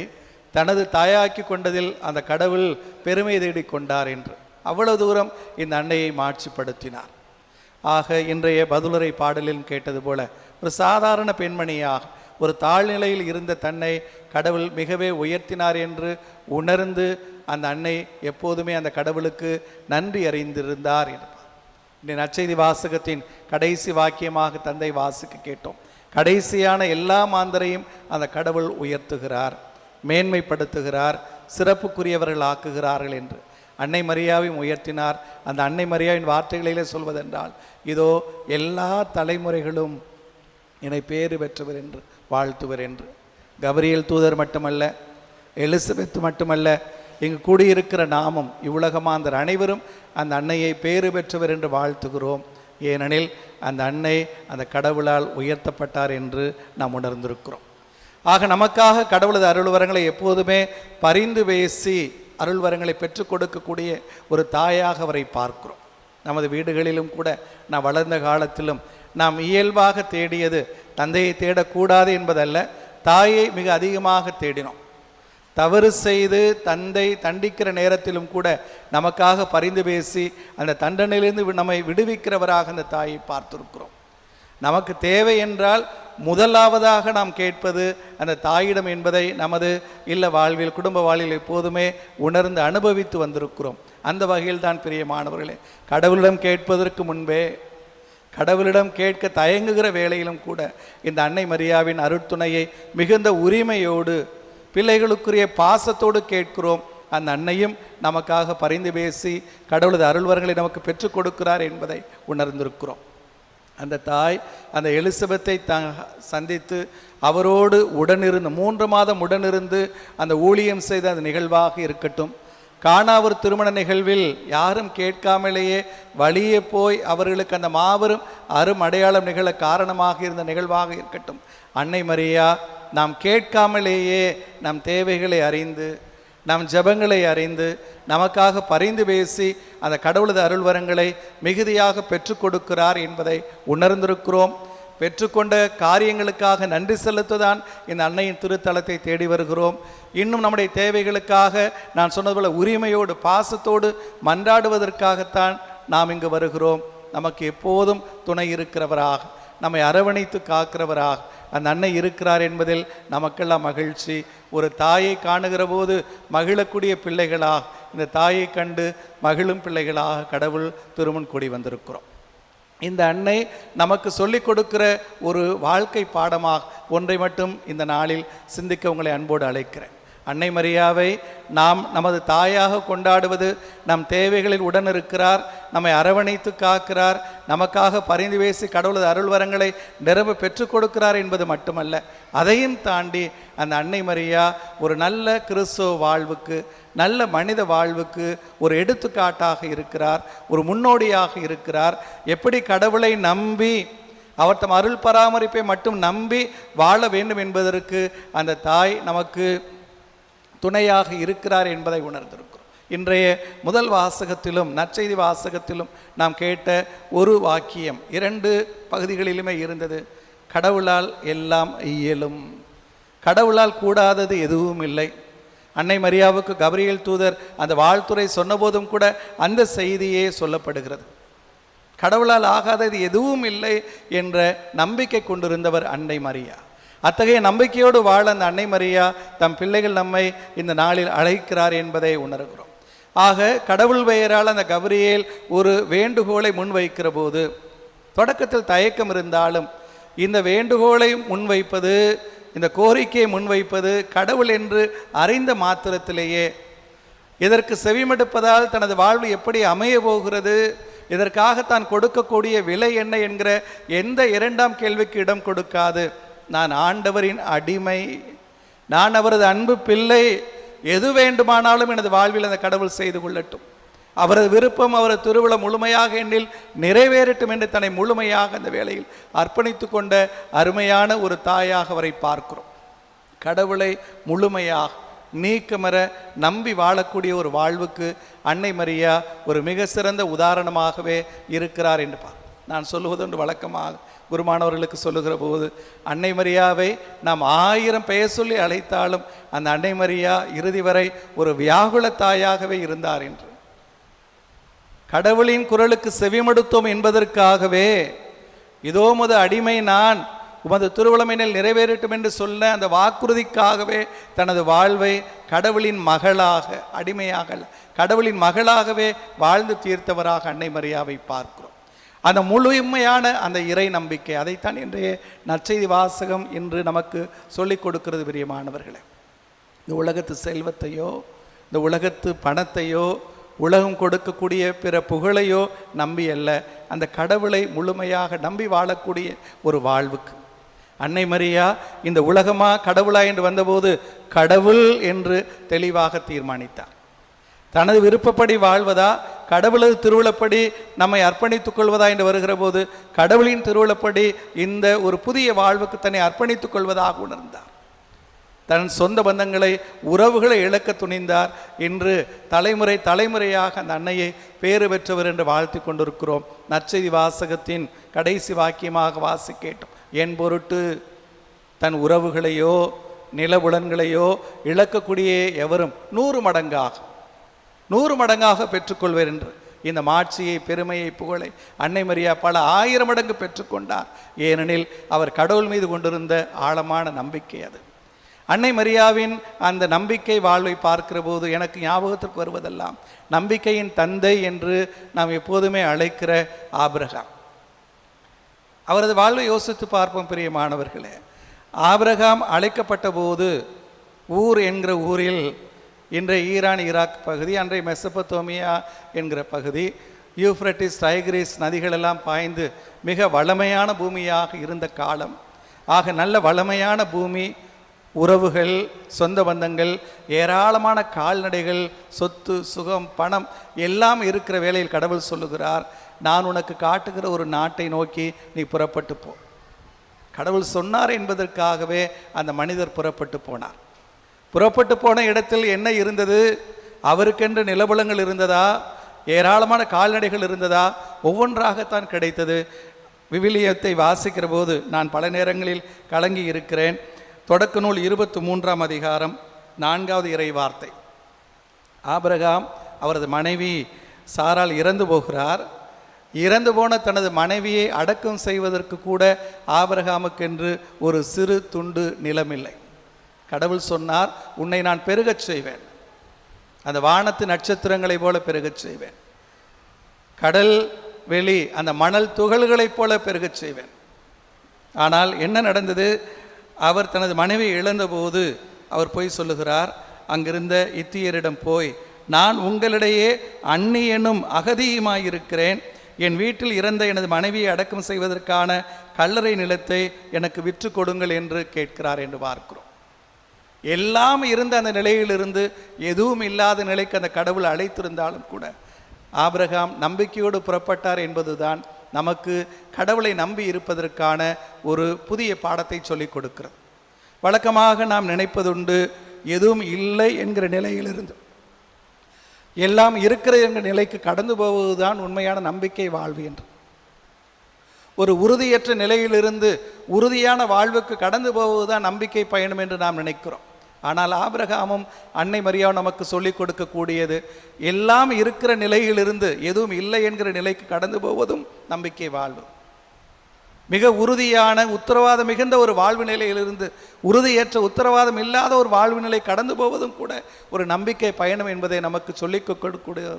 தனது தாயாக்கி கொண்டதில் அந்த கடவுள் பெருமை தேடி கொண்டார் என்று அவ்வளவு தூரம் இந்த அன்னையை மாட்சிப்படுத்தினார். ஆக இன்றைய பதிலுரை பாடலில் கேட்டது போல ஒரு சாதாரண பெண்மணியாக ஒரு தாழ்நிலையில் இருந்த தன்னை கடவுள் மிகவே உயர்த்தினார் என்று உணர்ந்து அந்த அன்னை எப்போதுமே அந்த கடவுளுக்கு நன்றி அறிந்திருந்தார் என்பார். இந்த நற்செய்தி வாசகத்தின் கடைசி வாக்கியமாக தந்தை வாசிக்க கேட்டோம். கடைசியான எல்லா மாந்தரையும் அந்த கடவுள் உயர்த்துகிறார், மேன்மைப்படுத்துகிறார், சிறப்புக்குரியவர்கள் ஆக்குகிறார்கள் என்று அன்னை மரியாவையும் உயர்த்தினார். அந்த அன்னை மரியாவின் வார்த்தைகளிலே சொல்வதென்றால், இதோ எல்லா தலைமுறைகளும் என்னை பேறு பெற்றவர் என்று வாழ்த்துவர் என்று. கபிரியேல் தூதர் மட்டுமல்ல, எலிசபெத் மட்டுமல்ல, இங்கு கூடியிருக்கிற நாமும் இவ்வுலகமாந்தர் அனைவரும் அந்த அன்னையை பேறு பெற்றவர் என்று வாழ்த்துகிறோம். ஏனெனில் அந்த அன்னை அந்த கடவுளால் உயர்த்தப்பட்டார் என்று நாம் உணர்ந்திருக்கிறோம். ஆக நமக்காக கடவுளது அருள்வரங்களை எப்போதுமே பரிந்து பேசி அருள்வரங்களை பெற்றுக் கொடுக்கக்கூடிய ஒரு தாயாக அவரை பார்க்கிறோம். நமது வீடுகளிலும் கூட நாம் வளர்ந்த காலத்திலும் நாம் இயல்பாக தேடியது தந்தையை தேடக்கூடாது என்பதல்ல, தாயை மிக அதிகமாக தேடினோம். தவறு செய்து தந்தை தண்டிக்கிற நேரத்திலும் கூட நமக்காக பரிந்து பேசி அந்த தண்டனையிலிருந்து நம்மை விடுவிக்கிறவராக அந்த தாயை பார்த்திருக்கிறோம். நமக்கு தேவை என்றால் முதலாவதாக நாம் கேட்பது அந்த தாயிடம் என்பதை நமது இல்ல வாழ்வில், குடும்ப வாழ்வில் எப்போதுமே உணர்ந்து அனுபவித்து வந்திருக்கிறோம். அந்த வகையில் தான் பிரியமானவர்களே, கடவுளிடம் கேட்பதற்கு முன்பே, கடவுளிடம் கேட்க தயங்குகிற வேளையிலும் கூட இந்த அன்னை மரியாவின் அருட்துணையை மிகுந்த உரிமையோடு பிள்ளைகளுக்குரிய பாசத்தோடு கேட்கிறோம். அந்த அன்னையும் நமக்காக பரிந்து பேசி கடவுளது அருள்வரங்களை நமக்கு பெற்றுக் கொடுக்கிறார் என்பதை உணர்ந்திருக்கிறோம். அந்த தாய் அந்த எலிசபெத்தை சந்தித்து அவரோடு உடனிருந்து 3 மாதம் உடனிருந்து அந்த ஊழியம் செய்த அந்த நிகழ்வாக இருக்கட்டும், கானாவூர் திருமண நிகழ்வில் யாரும் கேட்காமலேயே வழியே போய் அவர்களுக்கு அந்த மாபெரும் அருமடையாளம் நிகழ காரணமாக இருந்த நிகழ்வாக இருக்கட்டும், அன்னை மரியா நாம் கேட்காமலேயே நம் தேவைகளை அறிந்து, நம் ஜெபங்களை அறிந்து, நமக்காக பரிந்து பேசி அந்த கடவுளது அருள்வரங்களை மிகுதியாக பெற்றுக் கொடுக்கிறார் என்பதை உணர்ந்திருக்கிறோம். பெற்றுக்கொண்ட காரியங்களுக்காக நன்றி செலுத்ததான் இந்த அன்னையின் திருத்தலத்தை தேடி வருகிறோம். இன்னும் நம்முடைய தேவைகளுக்காக நான் சொன்னது போல உரிமையோடு பாசத்தோடு மன்றாடுவதற்காகத்தான் நாம் இங்கு வருகிறோம். நமக்கு எப்போதும் துணை இருக்கிறவராக, நம்மை அரவணைத்து காக்கிறவராக அந்த அன்னை இருக்கிறார் என்பதில் நமக்கெல்லாம் மகிழ்ச்சி. ஒரு தாயை காணுகிற போது மகிழக்கூடிய பிள்ளைகளாக, இந்த தாயை கண்டு மகிழும் பிள்ளைகளாக கடவுள் திருமுன் கூடி வந்திருக்கிறோம். இந்த அன்னை நமக்கு சொல்லிக் கொடுக்கிற ஒரு வாழ்க்கை பாடமாக ஒன்றை மட்டும் இந்த நாளில் சிந்திக்க உங்களை அன்போடு அழைக்கிறேன். அன்னை மரியாவை நாம் நமது தாயாக கொண்டாடுவது, நம் தேவைகளில் உடன் இருக்கிறார், நம்மை அரவணைத்து காக்கிறார், நமக்காக பரிந்து பேசி கடவுளது அருள்வரங்களை நிரம்ப பெற்றுக் கொடுக்கிறார் என்பது மட்டுமல்ல, அதையும் தாண்டி அந்த அன்னை மரியா ஒரு நல்ல கிறிஸ்துவ வாழ்வுக்கு, நல்ல மனித வாழ்வுக்கு ஒரு எடுத்துக்காட்டாக இருக்கிறார், ஒரு முன்னோடியாக இருக்கிறார். எப்படி கடவுளை நம்பி அவர் தம் அருள் பராமரிப்பை மட்டும் நம்பி வாழ வேண்டும் என்பதற்கு அந்த தாய் நமக்கு துணையாக இருக்கிறார் என்பதை உணர்ந்திருக்கிறோம். இன்றைய முதல் வாசகத்திலும் நற்செய்தி வாசகத்திலும் நாம் கேட்ட ஒரு வாக்கியம் 2 பகுதிகளிலுமே இருந்தது. கடவுளால் எல்லாம் இயலும், கடவுளால் கூடாதது எதுவும் இல்லை. அன்னை மரியாவுக்கு கபிரியேல் தூதர் அந்த வாழ்த்துரை சொன்னபோதும் கூட அந்த செய்தியே சொல்லப்படுகிறது. கடவுளால் ஆகாதது எதுவும் இல்லை என்ற நம்பிக்கை கொண்டிருந்தவர் அன்னை மரியா. அத்தகைய நம்பிக்கையோடு வாழ அந்த அன்னை மரியா தம் பிள்ளைகள் நம்மை இந்த நாளில் அழைக்கிறார் என்பதை உணர்கிறோம். ஆக கடவுள் பெயரால் அந்த கபிரியேல் ஒரு வேண்டுகோளை முன்வைக்கிற போது தொடக்கத்தில் தயக்கம் இருந்தாலும் இந்த வேண்டுகோளை முன்வைப்பது, இந்த கோரிக்கையை முன்வைப்பது கடவுள் என்று அறிந்த மாத்திரத்திலேயே இதற்கு செவிமடுப்பதால் தனது வாழ்வு எப்படி அமைய போகிறது, இதற்காக தான் கொடுக்கக்கூடிய விலை என்ன என்கிற எந்த 2ஆம் கேள்விக்கு இடம் கொடுக்காது, நான் ஆண்டவரின் அடிமை, நான் அவரது அன்பு பிள்ளை, எது வேண்டுமானாலும் எனது வாழ்வில் அந்த கடவுள் செய்து கொள்ளட்டும், அவரது விருப்பம் அவரது திருவிழம் முழுமையாக என்னில் நிறைவேறட்டும் என்று தன்னை முழுமையாக அந்த வேளையில் அர்ப்பணித்து கொண்ட அருமையான ஒரு தாயாக அவரை பார்க்கிறோம். கடவுளை முழுமையாக நீக்கமற நம்பி வாழக்கூடிய ஒரு வாழ்வுக்கு அன்னை மரியா ஒரு மிக சிறந்த உதாரணமாகவே இருக்கிறார் என்று நான் சொல்லுவது ஒன்று வழக்கமாக குருமானவர்களுக்கு சொல்லுகிற போது, அன்னை மரியாவை நாம் 1000 பெயர் சொல்லி அழைத்தாலும் அந்த அன்னை மரியா இறுதி வரை ஒரு வியாகுல தாயாகவே இருந்தார் என்று. கடவுளின் குரலுக்கு செவிமடுத்தோம் என்பதற்காகவே இதோ உமது அடிமை நான், உமது திருவுளமையினில் நிறைவேறட்டும் என்று சொல்ல அந்த வாக்குறுதிக்காகவே தனது வாழ்வை கடவுளின் மகளாக, அடிமையாக கடவுளின் மகளாகவே வாழ்ந்து தீர்த்தவராக அன்னை மரியாவை பார்க்கிறோம். அந்த முழுமையான அந்த இறை நம்பிக்கை, அதைத்தான் இன்றைய நற்செய்தி வாசகம் இன்று நமக்கு சொல்லிக் கொடுக்கிறது. பிரியமானவர்களே, இந்த உலகத்து செல்வத்தையோ, இந்த உலகத்து பணத்தையோ, உலகம் கொடுக்கக்கூடிய பிற புகழையோ நம்பி அல்ல, அந்த கடவுளை முழுமையாக நம்பி வாழக்கூடிய ஒரு வாழ்வுக்கு அன்னை மரியா இந்த உலகமா கடவுளா என்று வந்தபோது கடவுள் என்று தெளிவாக தீர்மானித்தார். தனது விருப்பப்படி வாழ்வதா, கடவுளது திருவுளப்படி நம்மை அர்ப்பணித்துக் கொள்வதா என்று வருகிற போது கடவுளின் திருவுளப்படி இந்த ஒரு புதிய வாழ்வுக்கு தன்னை அர்ப்பணித்துக் கொள்வதாக உணர்ந்தார். தன் சொந்த பந்தங்களை, உறவுகளை இழக்க துணிந்தார். இன்று தலைமுறை தலைமுறையாக அந்த அன்னையை பேறு பெற்றவர் என்று வாழ்த்தி கொண்டிருக்கிறோம். நற்செய்தி வாசகத்தின் கடைசி வாக்கியமாக வாசி கேட்டோம், என் பொருட்டு தன் உறவுகளையோ நிலபுலன்களையோ இழக்கக்கூடிய எவரும் 100 மடங்காக பெற்றுக்கொள்வர் என்று. இந்த மாட்சியை, பெருமையை, புகழை அன்னை மரியா பல 1000 மடங்கு பெற்றுக்கொண்டார். ஏனெனில் அவர் கடவுள் மீது கொண்டிருந்த ஆழமான நம்பிக்கை அது. அன்னை மரியாவின் அந்த நம்பிக்கை வாழ்வை பார்க்கிற போது எனக்கு ஞாபகத்திற்கு வருவதெல்லாம் நம்பிக்கையின் தந்தை என்று நாம் எப்போதுமே அழைக்கிற ஆபிரகாம். அவரது வாழ்வை யோசித்து பார்ப்போம் பிரியமானவர்களே. ஆபிரகாம் அழைக்கப்பட்ட போது ஊர் என்கிற ஊரில், இன்றைய ஈரான் ஈராக் பகுதி, அன்றைய மெசபத்தோமியா என்கிற பகுதி, யூப்ரட்டிஸ் டைகிரிஸ் நதிகளெல்லாம் பாய்ந்து மிக வளமையான பூமியாக இருந்த காலம். ஆக நல்ல வளமையான பூமி, உறவுகள், சொந்த பந்தங்கள், ஏராளமான கால்நடைகள், சொத்து, சுகம், பணம் எல்லாம் இருக்கிற வேளையில் கடவுள் சொல்லுகிறார், நான் உனக்கு காட்டுகிற ஒரு நாட்டை நோக்கி நீ புறப்பட்டு போ. கடவுள் சொன்னார் என்பதற்காகவே அந்த மனிதர் புறப்பட்டு போனார். புறப்பட்டு போன இடத்தில் என்ன இருந்தது? அவருக்கென்று நிலபலங்கள் இருந்ததா? ஏராளமான கால்நடைகள் இருந்ததா? ஒவ்வொன்றாகத்தான் கிடைத்தது. விவிலியத்தை வாசிக்கிற போது நான் பல நேரங்களில் கலங்கி இருக்கிறேன். தொடக்க நூல் 23ஆம் அதிகாரம் 4வது இறை வார்த்தை. ஆபிரகாம் அவரது மனைவி சாரால் இறந்து போகிறார். இறந்து போன தனது மனைவியை அடக்கம் செய்வதற்கு கூட ஆபிரகாமுக்கென்று ஒரு சிறு துண்டு நிலமில்லை. கடவுள் சொன்னார், உன்னை நான் பெருகச் செய்வேன், அந்த வானத்து நட்சத்திரங்களை போல பெருகச் செய்வேன், கடல் வெளி அந்த மணல் துகள்களைப் போல பெருகச் செய்வேன். ஆனால் என்ன நடந்தது? அவர் தனது மனைவியை இழந்தபோது அவர் போய் சொல்லுகிறார், அங்கிருந்த இத்தியரிடம் போய், நான் உங்களிடையே அந்நியனும் அகதியுமாயிருக்கிறேன், என் வீட்டில் இறந்த எனது மனைவியை அடக்கம் செய்வதற்கான கல்லறை நிலத்தை எனக்கு விற்று கொடுங்கள் என்று கேட்கிறார் என்று பார்க்கிறோம். எல்லாம் இருந்த அந்த நிலையிலிருந்து எதுவும் இல்லாத நிலைக்கு அந்த கடவுள் அழைத்திருந்தாலும் கூட ஆபிரகாம் நம்பிக்கையோடு புறப்பட்டார் என்பதுதான் நமக்கு கடவுளை நம்பி இருப்பதற்கான ஒரு புதிய பாடத்தை சொல்லிக் கொடுக்கிறது. வழக்கமாக நாம் நினைப்பதுண்டு, எதுவும் இல்லை என்கிற நிலையிலிருந்து எல்லாம் இருக்கிற என்கிற நிலைக்கு கடந்து போவதுதான் உண்மையான நம்பிக்கை வாழ்வு என்று. ஒரு உறுதியற்ற நிலையிலிருந்து உறுதியான வாழ்வுக்கு கடந்து போவதுதான் நம்பிக்கை பயணம் என்று நாம் நினைக்கிறோம். ஆனால் ஆபிரகாமும் அன்னை மரியாவும் நமக்கு சொல்லிக் கொடுக்கக்கூடியது, எல்லாம் இருக்கிற நிலையிலிருந்து எதுவும் இல்லை என்கிற நிலைக்கு கடந்து போவதும் நம்பிக்கை வாழ்வு. மிக உறுதியான உத்தரவாதம் மிகுந்த ஒரு வாழ்வு நிலையிலிருந்து உறுதியற்ற உத்தரவாதம் இல்லாத ஒரு வாழ்வு நிலை கடந்து போவதும் கூட ஒரு நம்பிக்கை பயணம் என்பதை நமக்கு சொல்லிக் கொடுக்கக்கூடிய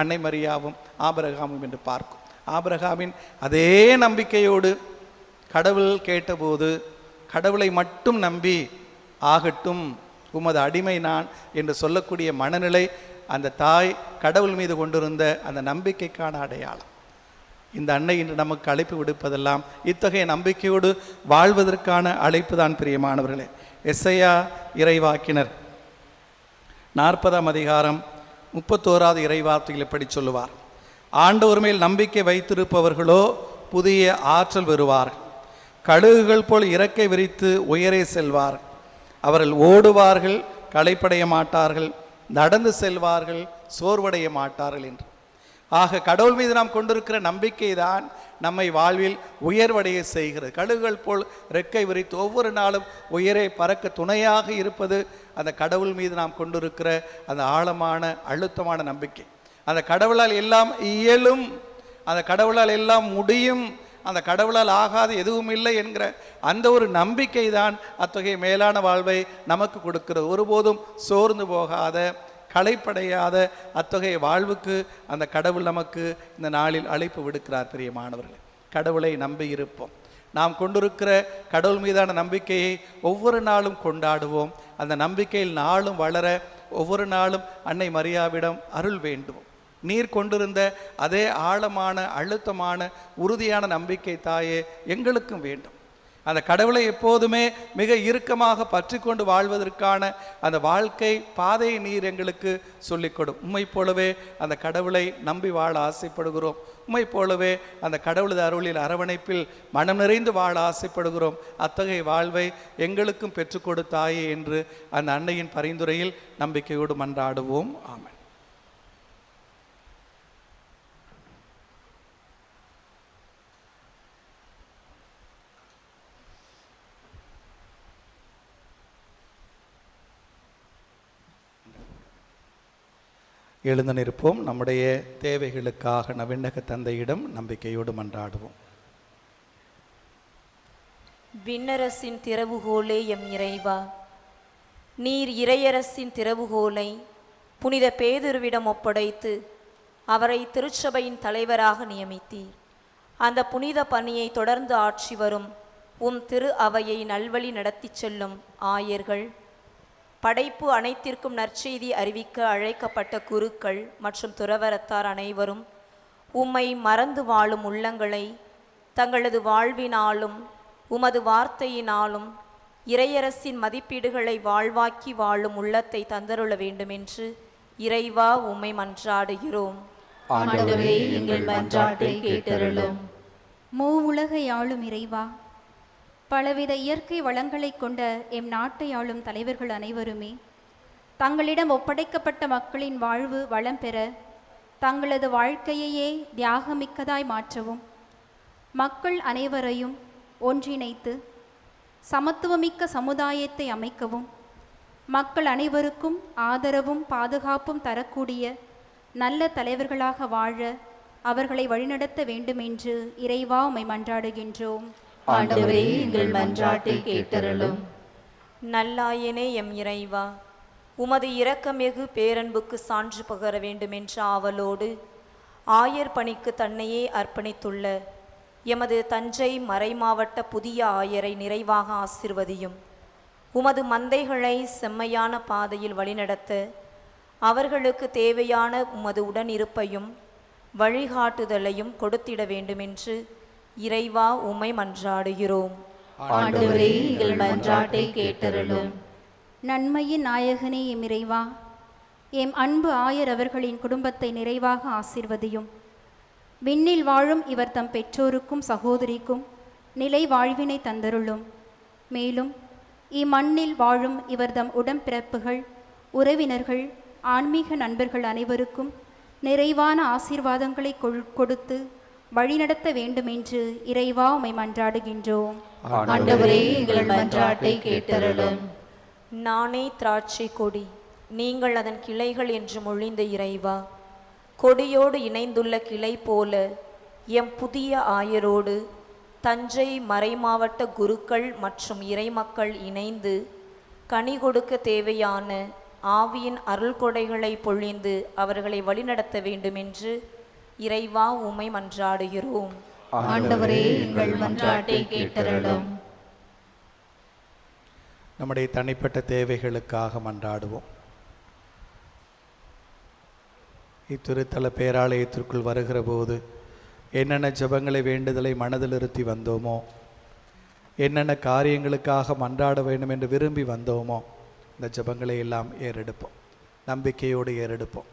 அன்னை மரியாவும் ஆபிரகாமும் என்று பார்க்கும். ஆபிரகாமின் அதே நம்பிக்கையோடு கடவுள் கேட்டபோது கடவுளை மட்டும் நம்பி, ஆகட்டும் உமது அடிமை நான் என்று சொல்லக்கூடிய மனநிலை அந்த தாய் கடவுள் மீது கொண்டிருந்த அந்த நம்பிக்கைக்கான அடையாளம். இந்த அன்னை இன்று நமக்கு அழைப்பு விடுப்பதெல்லாம் இத்தகைய நம்பிக்கையோடு வாழ்வதற்கான அழைப்பு தான் பிரியமானவர்களே. எஸ்ஐயா இறைவாக்கினர் 40ஆம் அதிகாரம் 31வது இறைவார்த்தையில் எப்படி சொல்லுவார்? ஆண்டவர் மேல் நம்பிக்கை வைத்திருப்பவர்களோ புதிய ஆற்றல் பெறுவார்கள், கழுகுகள் போல் இறக்கை விரித்து உயரே செல்வார்கள், அவர்கள் ஓடுவார்கள் களைப்படைய மாட்டார்கள், நடந்து செல்வார்கள் சோர்வடைய மாட்டார்கள் என்று. ஆக கடவுள் மீது நாம் கொண்டிருக்கிற நம்பிக்கை தான் நம்மை வாழ்வில் உயர்வடைய செய்கிறது. கழுகுகள் போல் ரெக்கை விரித்து ஒவ்வொரு நாளும் உயரே பறக்க துணையாக இருப்பது அந்த கடவுள் மீது நாம் கொண்டிருக்கிற அந்த ஆழமான அழுத்தமான நம்பிக்கை. அந்த கடவுளால் எல்லாம் இயலும், அந்த கடவுளால் எல்லாம் முடியும், அந்த கடவுளால் ஆகாது எதுவும் இல்லை என்கிற அந்த ஒரு நம்பிக்கை தான் அத்தகைய மேலான வாழ்வை நமக்கு கொடுக்கிறது. ஒருபோதும் சோர்ந்து போகாத களைப்படையாத அத்தகைய வாழ்வுக்கு அந்த கடவுள் நமக்கு இந்த நாளில் அழைப்பு விடுக்கிறார். பிரியமானவர்களே, கடவுளை நம்பி இருப்போம். நாம் கொண்டிருக்கிற கடவுள் மீதான நம்பிக்கையை ஒவ்வொரு நாளும் கொண்டாடுவோம். அந்த நம்பிக்கையில் நாளும் வளர ஒவ்வொரு நாளும் அன்னை மரியாவிடம் அருள் வேண்டும். நீர் கொண்டிருந்த அதே ஆழமான அழுத்தமான உறுதியான நம்பிக்கை தாயே எங்களுக்கும் வேண்டும். அந்த கடவுளை எப்போதுமே மிக இறுக்கமாக பற்றி கொண்டு வாழ்வதற்கான அந்த வாழ்க்கை பாதையை நீர் எங்களுக்கு சொல்லிக் கொடும். உம்மை போலவே அந்த கடவுளை நம்பி வாழ ஆசைப்படுகிறோம். உம்மை போலவே அந்த கடவுளது அருளில் அரவணைப்பில் மனம் நிறைந்து வாழ ஆசைப்படுகிறோம். அத்தகைய வாழ்வை எங்களுக்கும் பெற்றுக் கொடுத்தாயே என்று அந்த அன்னையின் பரிந்துரையில் நம்பிக்கையோடு மன்றாடுவோம். ஆமென். எழுந்து நிற்போம். நம்முடைய தேவைகளுக்காக நவிண்ணக தந்தையிடம் நம்பிக்கையோடு மன்றாடுவோம். விண்ணரசின் திறவுகோலே எம் இறைவா, நீர் இறையரசின் திறவுகோலை புனித பேதுருவிடம் ஒப்படைத்து அவரை திருச்சபையின் தலைவராக நியமித்தீர். அந்த புனித பணியை தொடர்ந்து ஆட்சி வரும் உம் திரு அவையை நல்வழி நடத்தி செல்லும் ஆயர்கள், படைப்பு அனைத்திற்கும் நற்செய்தி அறிவிக்க அழைக்கப்பட்ட குருக்கள் மற்றும் துறவரத்தார் அனைவரும் உம்மை மறந்து வாழும் உள்ளங்களை தங்களது வாழ்வினாலும் உமது வார்த்தையினாலும் இறையரசின் மதிப்பீடுகளை வாழ்வாக்கி வாழும் உள்ளத்தை தந்தருள வேண்டுமென்று இறைவா உம்மை மன்றாடுகிறோம். ஆண்டவரே, எங்கள் மன்றாட்டை கேட்டருளும். மூவுலகை ஆளும் இறைவா, பலவித இயற்கை வளங்களைக் கொண்ட எம் நாட்டை ஆளும் தலைவர்கள் அனைவருமே தங்களிடம் ஒப்படைக்கப்பட்ட மக்களின் வாழ்வு வளம் பெற தங்களது வாழ்க்கையையே தியாகமிக்கதாய் மாற்றவும், மக்கள் அனைவரையும் ஒன்றிணைத்து சமத்துவமிக்க சமுதாயத்தை அமைக்கவும், மக்கள் அனைவருக்கும் ஆதரவும் பாதுகாப்பும் தரக்கூடிய நல்ல தலைவர்களாக வாழ அவர்களை வழிநடத்த வேண்டுமென்று இறைவா உம்மை மன்றாடுகின்றோம். ஆண்டவரே, எங்கள் மன்றாட்டை கேட்டருளும். நல்லாயனே எம் இறைவா, உமது இரக்கமிகு பேரன்புக்கு சான்று பகர வேண்டுமென்ற ஆவலோடு ஆயர் பணிக்கு தன்னையே அர்ப்பணித்துள்ள எமது தஞ்சை மறைமாவட்ட புதிய ஆயரை நிறைவாக ஆசிர்வதியும். உமது மந்தைகளை செம்மையான பாதையில் வழிநடத்த அவர்களுக்கு தேவையான உமது உடனிருப்பையும் வழிகாட்டுதலையும் கொடுத்திட வேண்டுமென்று இறைவா உம்மை மன்றாடுகிறோம். ஆண்டவரே, எங்கள் மன்றாட்டை கேட்டருளும். நன்மையின் நாயகனே எம் இறைவா, எம் அன்பு ஆயர் அவர்களின் குடும்பத்தை நிறைவாக ஆசிர்வதியும். விண்ணில் வாழும் இவர் தம் பெற்றோருக்கும் சகோதரிக்கும் நிலை வாழ்வினை தந்தருளும். மேலும் இம்மண்ணில் வாழும் இவர் தம் உடம்பிறப்புகள், உறவினர்கள், ஆன்மீக நண்பர்கள் அனைவருக்கும் நிறைவான ஆசீர்வாதங்களை கொடுத்து வழிநடத்த வேண்டுமென்று இறைவா உம்மை மன்றாடுகின்றோம். ஆண்டவரே, எங்கள் மன்றாட்டை கேட்டருளும். நானே திராட்சை கொடி, நீங்கள் அதன் கிளைகள் என்று மொழிந்த இறைவா, கொடியோடு இணைந்துள்ள கிளை போல எம் புதிய ஆயரோடு தஞ்சை மறைமாவட்ட குருக்கள் மற்றும் இறைமக்கள் இணைந்து கனி கொடுக்க தேவையான ஆவியின் அருள் கொடைகளை பொழிந்து அவர்களை வழிநடத்த வேண்டுமென்று இறைவா உம்மை மன்றாடுகிறோம். ஆண்டவரே, எங்கள் மன்றாட்டை கேட்டருளும். நம்முடைய தனிப்பட்ட தேவைகளுக்காக மன்றாடுவோம். இத்திருத்தல பேராலயத்திற்குள் வருகிற போது என்னென்ன ஜெபங்களை வேண்டுதலை மனதில் இருத்தி வந்தோமோ, என்னென்ன காரியங்களுக்காக மன்றாட வேண்டும் என்று விரும்பி வந்தோமோ, இந்த ஜெபங்களை எல்லாம் ஏறெடுப்போம். நம்பிக்கையோடு ஏறெடுப்போம்.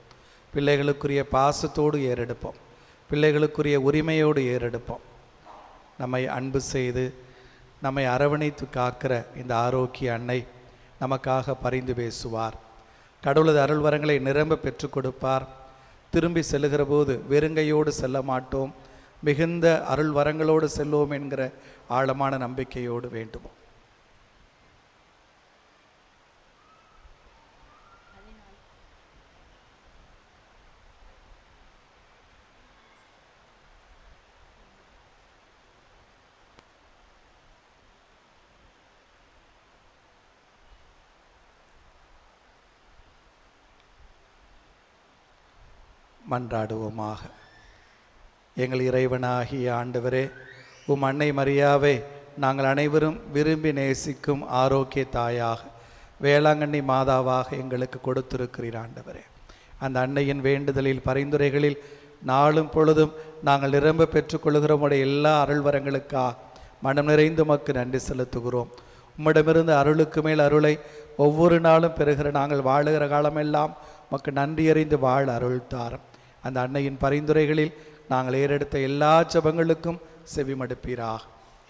பிள்ளைகளுக்குரிய பாசத்தோடு ஏறெடுப்போம். பிள்ளைகளுக்குரிய உரிமையோடு ஏறெடுப்போம். நம்மை அன்பு செய்து நம்மை அரவணைத்து காக்கிற இந்த ஆரோக்கிய அன்னை நமக்காக பரிந்து பேசுவார். கடவுளது அருள் வரங்களை நிரம்ப பெற்றுக் கொடுப்பார். திரும்பி செல்லுகிற போது வெறுங்கையோடு செல்ல மாட்டோம், மிகுந்த அருள் வரங்களோடு செல்வோம் என்கிற ஆழமான நம்பிக்கையோடு வேண்டுவோம். மன்றாடுவோமாக. எங்கள் இறைவனாகிய ஆண்டவரே, உம் அன்னை மரியாவை நாங்கள் அனைவரும் விரும்பி நேசிக்கும் ஆரோக்கிய தாயாக, வேளாங்கண்ணி மாதாவாக எங்களுக்கு கொடுத்திருக்கிறீர் ஆண்டவரே. அந்த அன்னையின் வேண்டுதலில் பரிந்துரைகளில் நாளும் பொழுதும் நாங்கள் நிரம்ப பெற்றுக்கொள்கிற உடைய எல்லா அருள்வரங்களுக்காக மனம் நிறைந்து உமக்கு நன்றி செலுத்துகிறோம். உம்மிடமிருந்து அருளுக்கு மேல் அருளை ஒவ்வொரு நாளும் பெறுகிற நாங்கள் வாழுகிற காலமெல்லாம் உமக்கு நன்றி அறிந்து வாழ அருள் தாரும். அந்த அன்னையின் பரிந்துரைகளில் நாங்கள் ஏறெடுத்த எல்லா ஜெபங்களுக்கும் செவிமடுப்பீராக.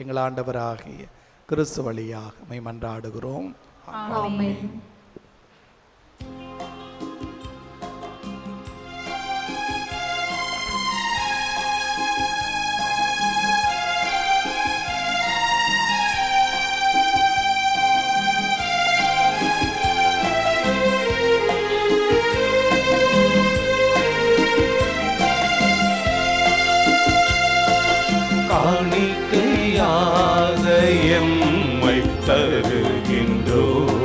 எங்கள் ஆண்டவராகிய கிறிஸ்து வழியாக உம்மை மன்றாடுகிறோம். ஆமென். காணிக்கையாக எம்மை தருகின்றோம்.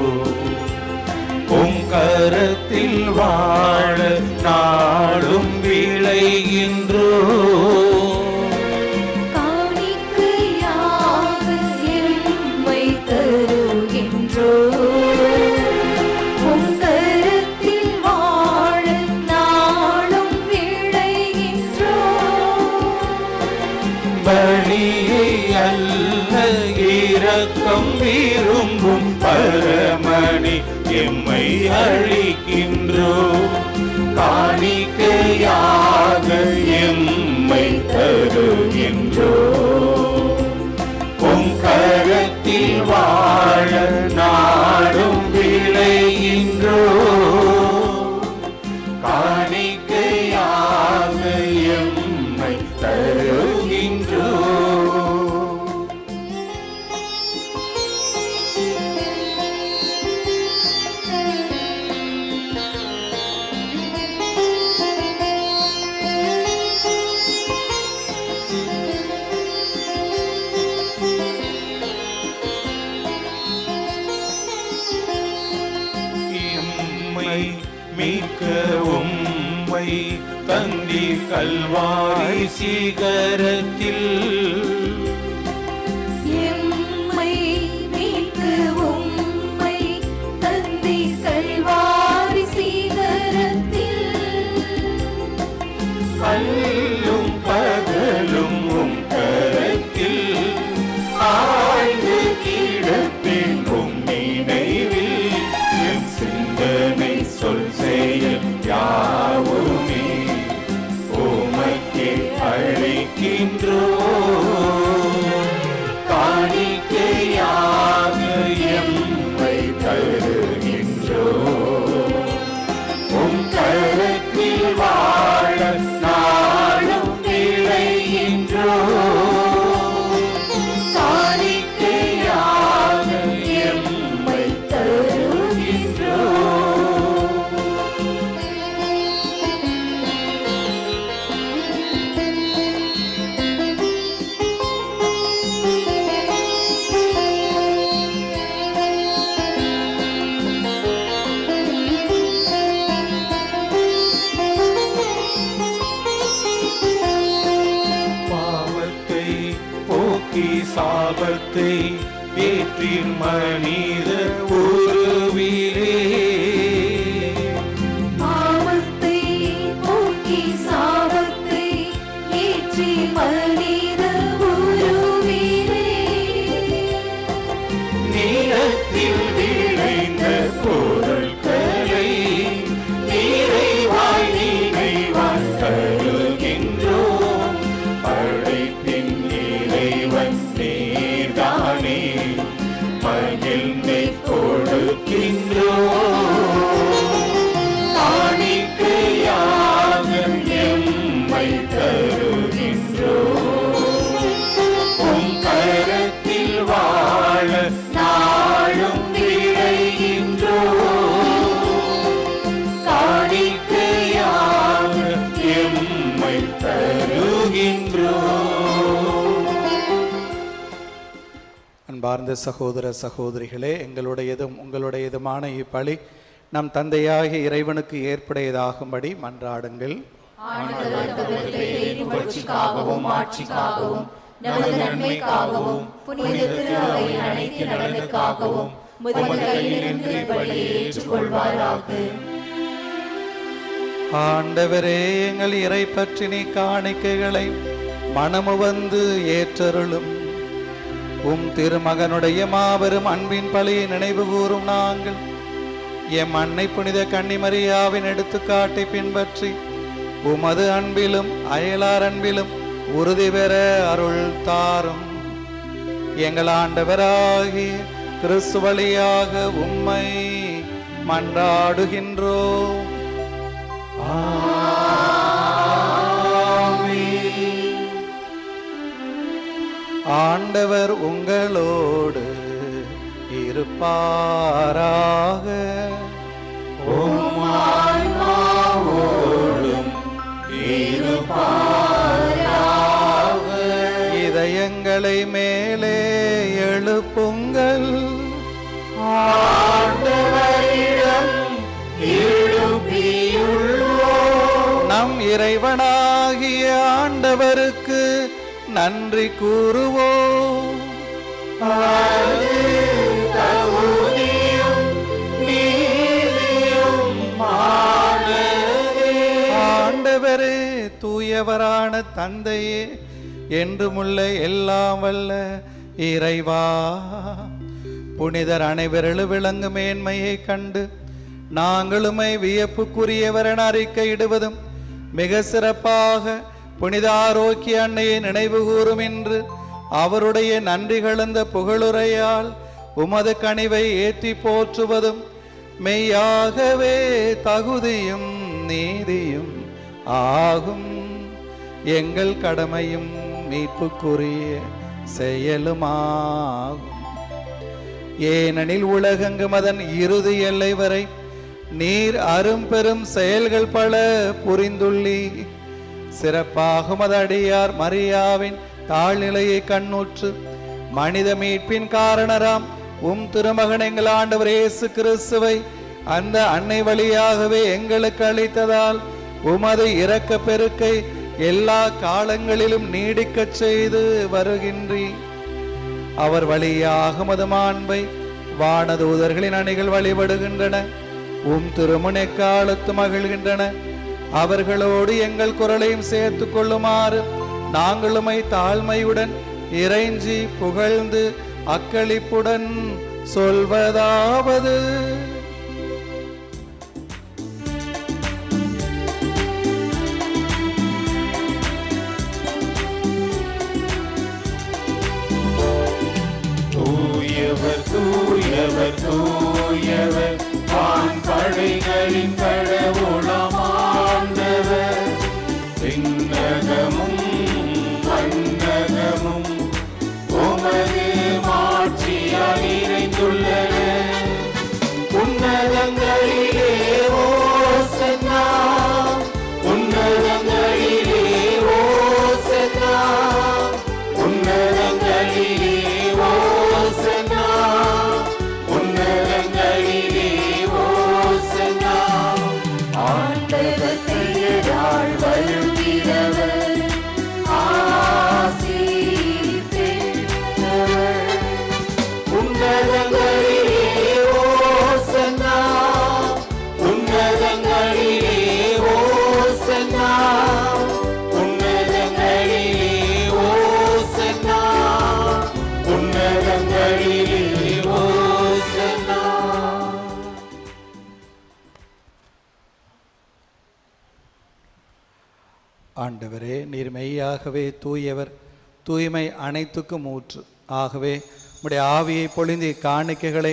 உம் கரத்தில் வாழ நாடும் விளைகின்றோம். காணிக்கையாக எம்மை தருகின்றோம். உம் கரத்தில் வாழ நாடும் விளைகின்றோம். பலியை அல்ல இரக்கம் விரும்பும் பரமணி எம்மை அழிக்கின்றோம். காணிக்கையாக எம்மை தருகின்றோம். உம் கரத்தில் கல்வாரி சிகரத்தில் எம்மை மீட்டு உம்மை தந்தீர் கல்வாரி சிகரத்தில். கல்லும் பகலும் உம் கரத்தில் ஆழ்ந்து கிடப்பேன் உம் நினைவில். என் சிந்தனை சொல் செயல் யாவுமே உமக்கே அழைக்கின்றோம். காணிக்கையாக எம்மை தருகின்றோம். உம் கரத்தில் வாழ நாளும் விளைகின்றோம். காணிக்கையாக எம்மை தருகின்றோம். பாவத்தை போக்கி சாபத்தை ஏற்றின் மனித உருவிலே. பாவத்தை போக்கி சாபத்தை ஏற்றி மனித உருவிலே. நீளத்தில் விளைந்த பொருட்களை நிறைவாய் நினைவாய் தருகின்றோம். படைப்பின் இறைவன் நீர்தானே மகிழ்ந்து கொடுக்கின்றோம். காணிக்கையாக எம்மை தருகின்றோம். உம் கரத்தில் வாழ நாளும் விளைகின்றோம். காணிக்கையாக எம்மை தருகின்றோம். அன்பார்ந்த சகோதர சகோதரிகளே, எங்களுடையதும் உங்களுடையதுமான இப்பலி நம் தந்தையாகிய இறைவனுக்கு ஏற்புடையதாகும்படி மன்றாடுங்கள். புகழ்ச்சிக்காகவும் ஆட்சிக்காகவும் நமது நன்மைக்காகவும் புனித திரு அவையின் அனைத்து நலனுக்காகவும் உமது கையிலிருந்து இப்பலியை ஏற்றுக்கொள்வாராக. ஆண்டவரே, எங்கள் இறை பற்றினி காணிக்கைகளை மனமுவந்து ஏற்றருளும். உம் திருமகனுடைய மாபெரும் அன்பின் பலியை நினைவு கூறும் நாங்கள் எம் அன்னை புனித கன்னிமரியாவின் எடுத்துக்காட்டை பின்பற்றி உமது அன்பிலும் அயலார் அன்பிலும் உறுதி பெற அருள் தாரும். எங்கள் ஆண்டவராகிய கிறிஸ்து வழியாக உம்மை மன்றாடுகின்றோம். ஆண்டவர் உங்களோடு இருப்பாராக. இதயங்களை மேலே எழுப்புங்கள். நம் இறைவனாகிய ஆண்டவருக்கு நன்றி கூறுவோம். ஆண்டவரே, தூயவரான தந்தையே, என்றுமுள்ள எல்லாம் வல்ல இறைவா, புனிதர் அனைவரிலும் விளங்கு மேன்மையை கண்டு நாங்களுமை வியப்புக்குரியவரென அறிக்கையிடுவதும் மிக சிறப்பாக புனித ஆரோக்கிய அன்னையை நினைவு கூறும் என்று அவருடைய நன்றி கலந்த புகழுரையால் உமது கனிவை ஏற்றி போற்றுவதும் மெய்யாகவே தகுதியும் நீதியும் ஆகும். எங்கள் கடமையும் மீட்புக்குரிய செயலுமாகும். ஏனெனில் உலகெங்கும் அதன் இறுதி எல்லை வரை நீர் அரும்பெரும் செயல்கள் பல புரிந்துள்ளி. சிறப்பாக உமது அடியார் மரியாவின் தாழ்நிலையை கண்ணுற்று மனித மீட்பின் காரணராம் உம் திருமகன் எங்கள் ஆண்டவர் இயேசு கிறிஸ்துவை அந்த அன்னை வழியாகவே எங்களுக்கு அளித்ததால் உமது இரக்க பெருக்கை எல்லா காலங்களிலும் நீடிக்கச் செய்து வருகின்றீர். அவர் வழியாக மது மாண்பை வானதூதர்களின் அணிகள் வழிபடுகின்றன. திருமுனை காலத்து மகிழ்கின்றன. அவர்களோடு எங்கள் குரலையும் சேர்த்து கொள்ளுமாறு நாங்களுமை தாழ்மையுடன் இறைஞ்சி புகழ்ந்து அக்களிப்புடன் சொல்வதாவது: தூயவர் தூயவர் தூயவர் வான்படைகளின் கடவுளமாண்டவர். விண்ணகமும் மண்ணகமும் உமது மாட்சியால் நிறைந்துள்ளன. உன்னதங்களிலே ஓசன்னா, உன்னதங்களிலே ஓசன்னா, உன்னதங்களிலே ஓசன்னா, உன்னதங்களிலே ஓசன்னா. ஆண்டவர் பெயரால் வருகிறவர் ஆசீர் பெற்றவர். உன்னதங்களிலே ஓசன்னா, உன்னதங்களிலே ஓசன்னா, உன்னதங்களிலே ஓசன்னா, உன்னதங்களிலே ஓசன்னா. ஆண்டவரே, நீர் மெய்யாகவே தூயவர், தூய்மை அனைத்துக்கும் ஊற்று. ஆகவே உம்முடைய ஆவியை பொழிந்து காணிக்கைகளை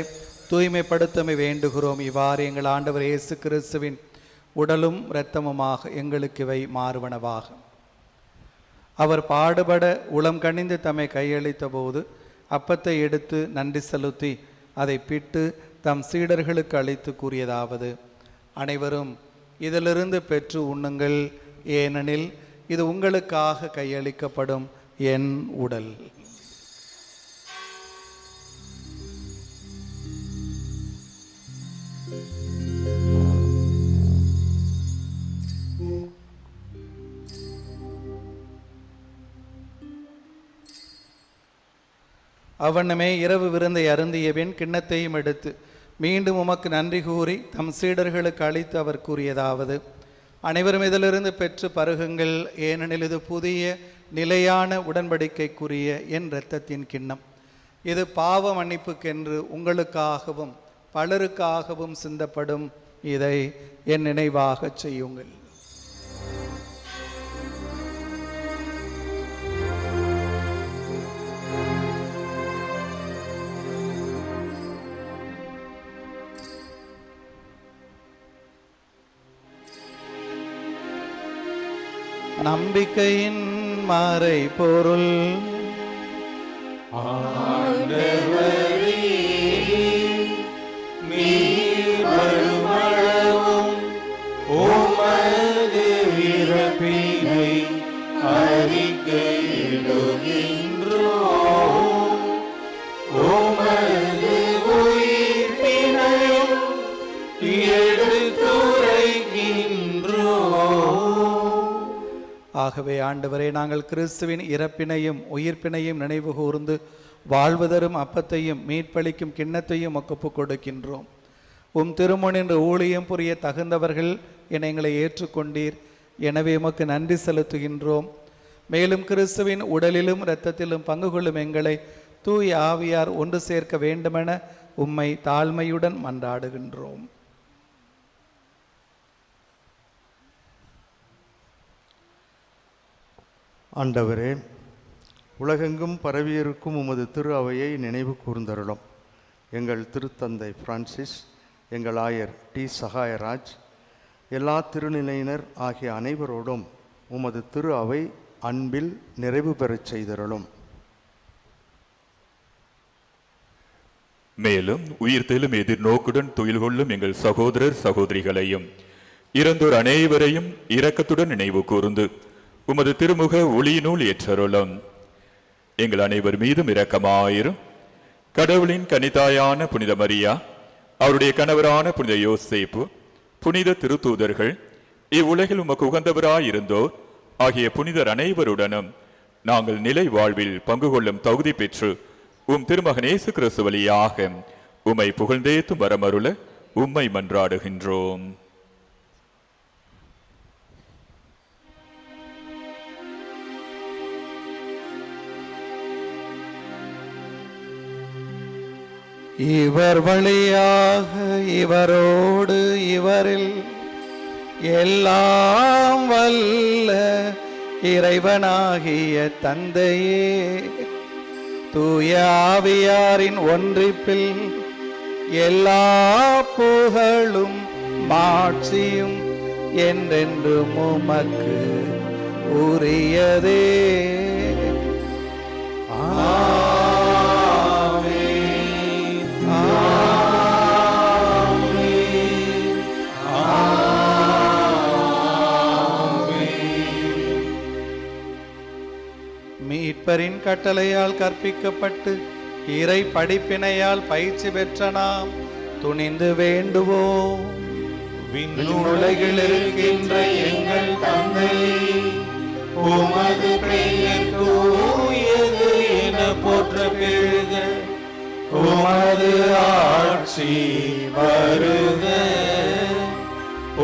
தூய்மைப்படுத்தமை வேண்டுகிறோம். இவ்வாறு எங்கள் ஆண்டவர் இயேசு கிறிஸ்துவின் உடலும் இரத்தமுமாக எங்களுக்கு இவை மாறுவனவாக. அவர் பாடுபட உளம் கனிந்து தம்மை கையளித்த போது அப்பத்தை எடுத்து நன்றி செலுத்தி அதை பிட்டு தம் சீடர்களுக்கு அளித்து கூறியதாவது: அனைவரும் இதிலிருந்து பெற்று உண்ணுங்கள், ஏனெனில் இது உங்களுக்காக கையளிக்கப்படும் என் உடல். அவ்வண்ணமே இரவு விருந்தை அருந்திய பின் கிண்ணத்தையும் எடுத்து மீண்டும் உமக்கு நன்றி கூறி தம் சீடர்களுக்கு அளித்து அவர் கூறியதாவது: அனைவரும் இதிலிருந்து பெற்று பருகுங்கள், ஏனெனில் இது புதிய நிலையான உடன்படிக்கைக்குரிய என் இரத்தத்தின் கிண்ணம். இது பாவ மன்னிப்புக்கென்று உங்களுக்காகவும் பலருக்காகவும் சிந்தப்படும். இதை என் நினைவாக செய்யுங்கள். நம்பிக்கையின் மறை பொருள். ஆண்டவரே, நீர் வருமளவும் உமது இறப்பினை அறிக்கையிடுகின்றோம். உமது உயிர்ப்பினையும் எடுத்துரைக்கின்றோம். ஆகவே ஆண்டவரே, நாங்கள் கிறிஸ்துவின் இறப்பினையும் உயிர்ப்பினையும் நினைவு கூர்ந்து வாழ்வதரும் அப்பத்தையும் மீட்பளிக்கும் கிண்ணத்தையும் ஒப்புக் கொடுக்கின்றோம். திருமுனின்று ஊழியம் புரிய தகுந்தவர்கள் என எங்களை ஏற்றுக்கொண்டீர். எனவே உமக்கு நன்றி செலுத்துகின்றோம். மேலும் கிறிஸ்துவின் உடலிலும் இரத்தத்திலும் பங்கு கொள்ளும் எங்களை தூய ஆவியார் ஒன்று சேர்க்க வேண்டுமென உம்மை தாழ்மையுடன் மன்றாடுகின்றோம். ஆண்டவரே, உலகெங்கும் பரவியிருக்கும் உமது திரு அவையை நினைவு கூர்ந்தருளும். எங்கள் திருத்தந்தை பிரான்சிஸ், எங்கள் ஆயர் டி சகாயராஜ், எல்லா திருநிலையினர் ஆகிய அனைவரோடும் உமது திரு அவை அன்பில் நிறைவு பெறச் செய்தருளும். மேலும் உயிர்த்தெழும் எதிர்நோக்குடன் துயில் கொள்ளும் எங்கள் சகோதரர் சகோதரிகளையும் இறந்தோர் அனைவரையும் இரக்கத்துடன் நினைவு கூர்ந்து உமது திருமுக ஒளியினுள் ஏற்றருளும். எங்கள் அனைவர் மீதும் இரக்கமாயிரும். கடவுளின் கனிதாயான புனித மரியா, அவருடைய கணவரான புனித யோசேப்பு, புனித திருத்தூதர்கள், இவ்வுலகில் உமக்கு உகந்தவராயிருந்தோர் ஆகிய புனிதர் அனைவருடனும் நாங்கள் நிலை வாழ்வில் பங்கு கொள்ளும் தகுதி பெற்று உம் திருமகன் இயேசு கிறிஸ்து வழியாக உம்மை புகழ்ந்தேத்தும் வரமருள உம்மை மன்றாடுகின்றோம். இவர் வழியாக இவரோடு இவரில் எல்லாம் வல்ல இறைவனாகிய தந்தையே, தூய ஆவியாரின் ஒன்றிப்பில் எல்லா புகழும் மாட்சியும் என்றென்றும் உமக்கு உரியதே. மீட்பரின் கட்டளையால் கற்பிக்கப்பட்டு இறை படிப்பினையால் பயிற்சி பெற்ற நாம் துணிந்து வேண்டுவோம். விண்ணுலகில் இருக்கின்ற எங்கள் தந்தை, உமது பெயர் தூயது என போற்ற பெறுக. உமது ஆட்சி வருக.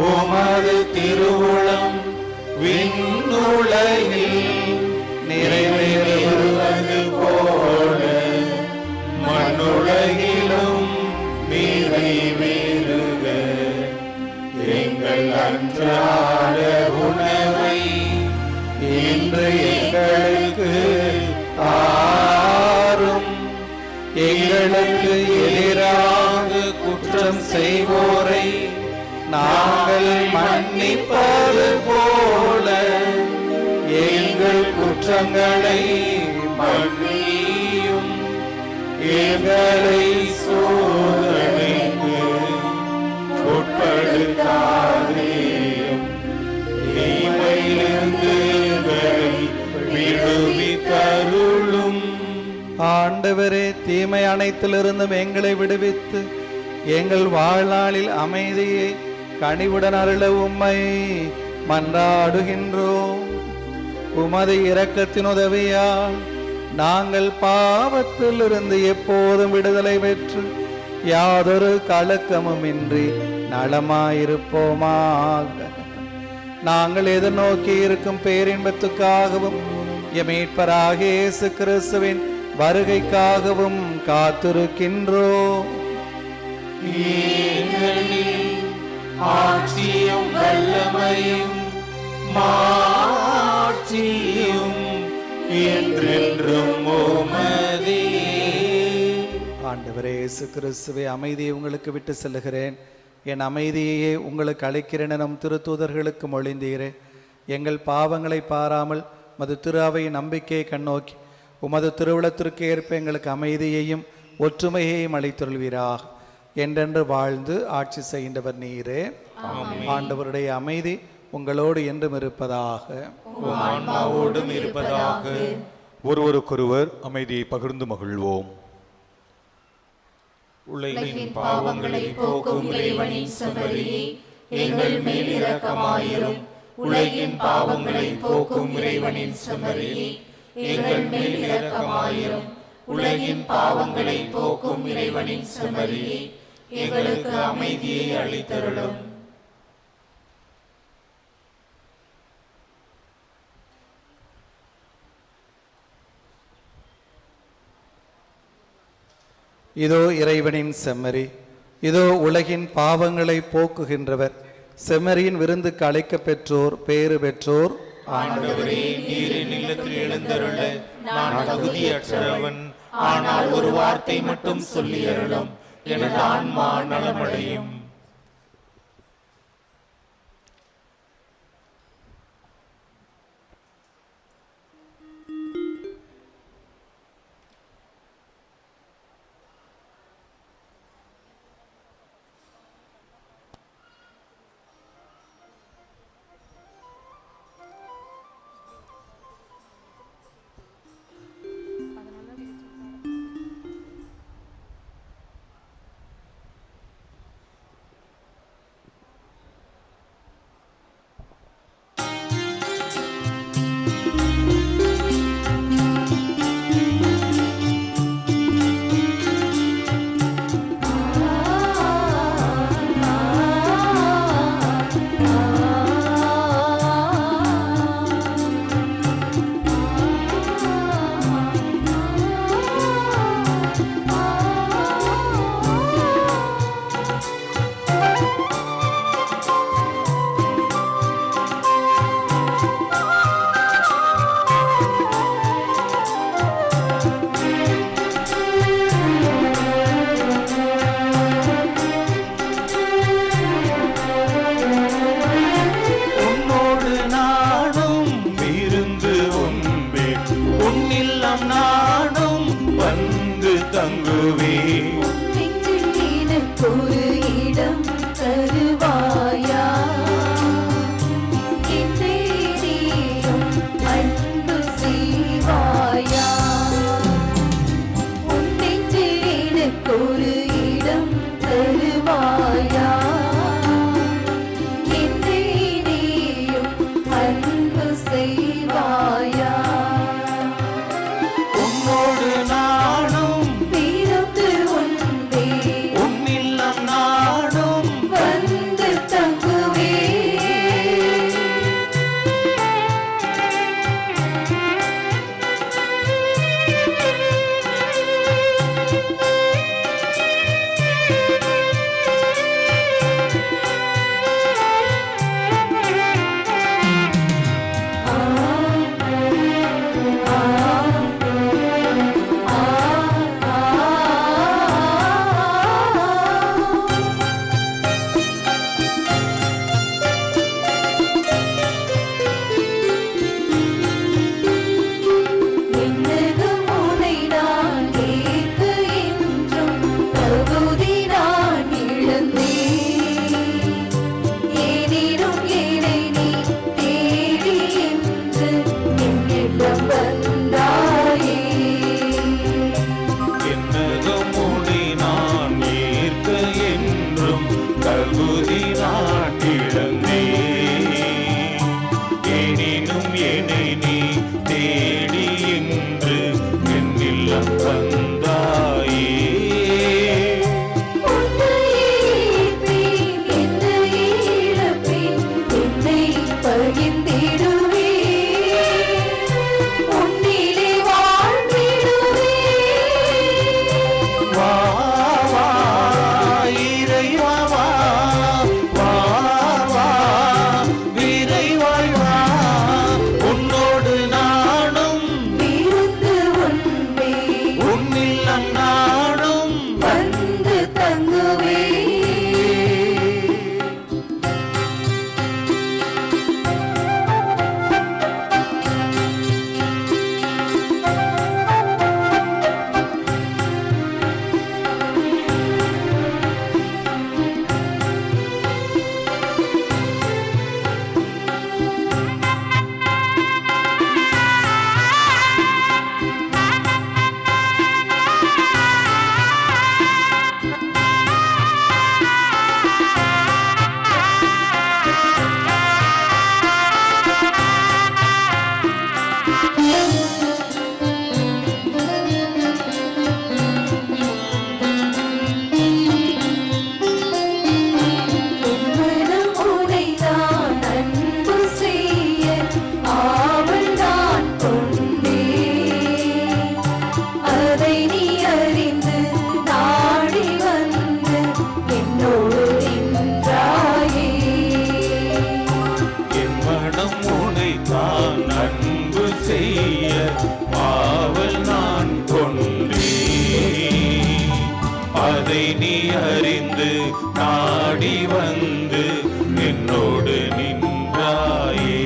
உமது திருவுளம் விண்ணுலகில் நிறைவேறுவது போல மண்ணுலகிலும் நிறைவேறுக. எங்கள் அன்றாட உணவை இன்று எங்களுக்கு தாரும். எங்களுக்கு எதிராக குற்றம் செய்வோரை நாங்கள் மன்னிப்பது போல எங்கள் குற்றங்களை மன்னியும். எங்களை சோதனைக்கு உட்படுத்தாதேயும், தீமையிலிருந்து எங்களை விடுவித்தருளும். ஆண்டவரே, தீமை அனைத்திலிருந்தும் எங்களை விடுவித்து எங்கள் வாழ்நாளில் அமைதியை கனிவுடன் அருள உம்மை மன்றாடுகின்றோம். உமது இரக்கத்தின் உதவியால் நாங்கள் பாவத்திலிருந்து எப்போதும் விடுதலை பெற்று யாதொரு கலக்கமுமின்றி நலமாயிருப்போமாக. நாங்கள் எதிர்நோக்கி இருக்கும் பேரின்பத்துக்காகவும் மீட்பராகிய இயேசு கிறிஸ்துவின் வருகைக்காகவும் காத்திருக்கின்றோம். ஆட்சியும் வல்லமையும் மாட்சியும் என்றென்றும் உமதே. ஆண்டவரே இயேசு கிறிஸ்துவே, அமைதியை உங்களுக்கு விட்டு செல்லுகிறேன், என் அமைதியையே உங்களுக்கு அளிக்கிறேன் எனும் திருத்தூதர்களுக்கு மொழிந்தீரே. எங்கள் பாவங்களை பாராமல் மது திரு அவையின் நம்பிக்கையை கண்ணோக்கி உமது திருவிழத்திற்கு ஏற்ப எங்களுக்கு அமைதியையும் ஒற்றுமையையும் அளித்தருள்வீராக. என்றென்று வாழ்ந்து ஆட்சி செய்கின்றவர் நீரே. ஆண்டவருடைய அமைதி உங்களோடு என்றும் இருப்பதாக. ஆன்மாவோடும் இருப்பதாக. ஒருவருக்கொருவர் அமைதியை பகிர்ந்து மகிழ்வோம். உலகின் பாவங்களை போக்கும் இறைவனின் செம்மறியே, எங்கள் மேல் இரக்கமாயிரும். உலகின் பாவங்களை போக்கும் இறைவனின் செம்மறியே, எங்கள் மேல் இரக்கமாயிரும். உலகின் பாவங்களை போக்கும் இறைவனின் செம்மறியே, எங்களுக்கு அமைதியை அளித்தருளும். இதோ இறைவனின் செம்மறி, இதோ உலகின் பாவங்களை போக்குகின்றவர். செம்மறியின் விருந்துக்கு அழைக்க பெற்றோர் பேறு பெற்றோர். ஆண்டவரே, நீரின் இல்லத்தில் எழுந்தருள நான் தகுதியற்றவன். ஆனால் ஒரு வார்த்தை மட்டும் சொல்லி அருளும், எனது ஆன்மா நலமடையும். தங்குவேன். ஒரு இடம் தருவாயா, என்னேயும் அன்பு செய்வாயா. உன் நெஞ்சில் எனக்கு ஒரு இடம் தருவாயா, என்னேயும் அன்பு செய்வாயா. உன்னோடு நானும் பிறந்து ஒன்றே உன்னில்லம் நானும் வந்து தங்குவே. என்னதும் உனை நான் ஏற்க என்றும் தகுதி நான் இழந்தேன். ஏனினும் என்னை நீ தேடி என்று என்னிடம் வந்தாயே. என்னதும் உன்னை நான் ஏற்க என்றும் தகுதி நான் இழந்தேன். எனினும் என்னை நீ தேடி என்று என் இல்லம் வந்தாயே. உன்னை ஏற்பேன், என்னை இழப்பேன், என்னை பகிர்ந்திடுவேன். உன்னிலே வாழ்ந்திடுவேன். வா வா இறைவா வா, வா வா விரைவாய் வா. உன்னோடு நானும் பிறந்து ஒன்றே உன்னில்லம் நானும் வந்து தங்குவே. மனம் உனைதான் அன்பு செய்ய ஆவல் நான் கொண்டேன். அதை நீ அறிந்து நாடி வந்து என்னோடு நின்றாயே. என் மனம் உனைத்தான் அன்பு செய்ய ஆவல் நான் கொண்டேன். அதை நீ அறிந்து நாடி வந்து என்னோடு நின்றாயே.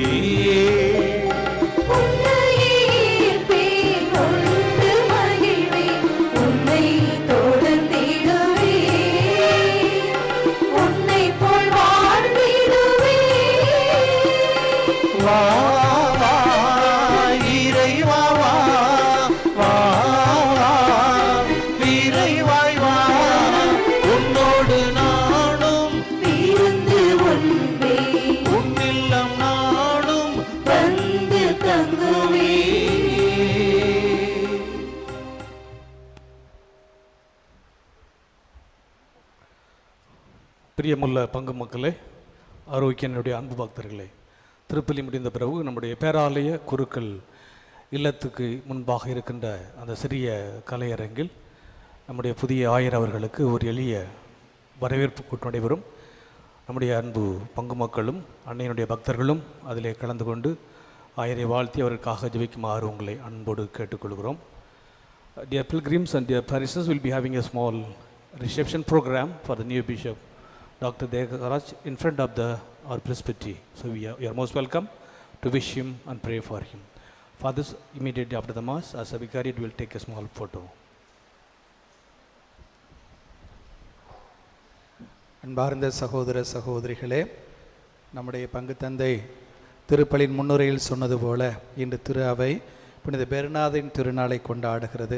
உன்னை ஏற்பேன், கொண்டு மகிழ்வேன், உன்னை தொடர்ந்திடுவேன். உன்னை போல் வாழ்ந்திடுவேன். வா வா இறைவா வா, வா வா விரைவாய் வா. உன்னோடு நானும் பிறந்து ஒன்றே உன்னில்லம் நானும் வந்து தங்குவே. பிரியமுள்ள பங்கு மக்களே, ஆரோக்கியனுடைய அன்பு பக்தர்களே, திருப்பலி முடிந்த பிறகு நம்முடைய பேராலய குருக்கள் இல்லத்துக்கு முன்பாக இருக்கின்ற அந்த சிறிய கலையரங்கில் நம்முடைய புதிய ஆயர் அவர்களுக்கு ஒரு எளிய வரவேற்பு கூட்டம் நடைபெறும். நம்முடைய அன்பு பங்கு மக்களும் அன்னையினுடைய பக்தர்களும் அதிலே கலந்து கொண்டு ஆயரை வாழ்த்தி அவருக்காக ஜெபிக்குமாறு உங்களை அன்போடு கேட்டுக்கொள்கிறோம். Dear pilgrims and dear parishes, will be having a small reception program for the new bishop, Dr. Degaraj, in front of our presbytery. So you are most welcome to wish him and pray for him. Fathers, immediately after the mass, as a vicariate, will take a small photo. அன்பார்ந்த சகோதர சகோதரிகளே, நம்முடைய பங்கு தந்தை திருப்பலின் முன்னுரையில் சொன்னது போல இன்று திரு அவை புனித பெர்னார்தின் திருநாளை கொண்டாடுகிறது.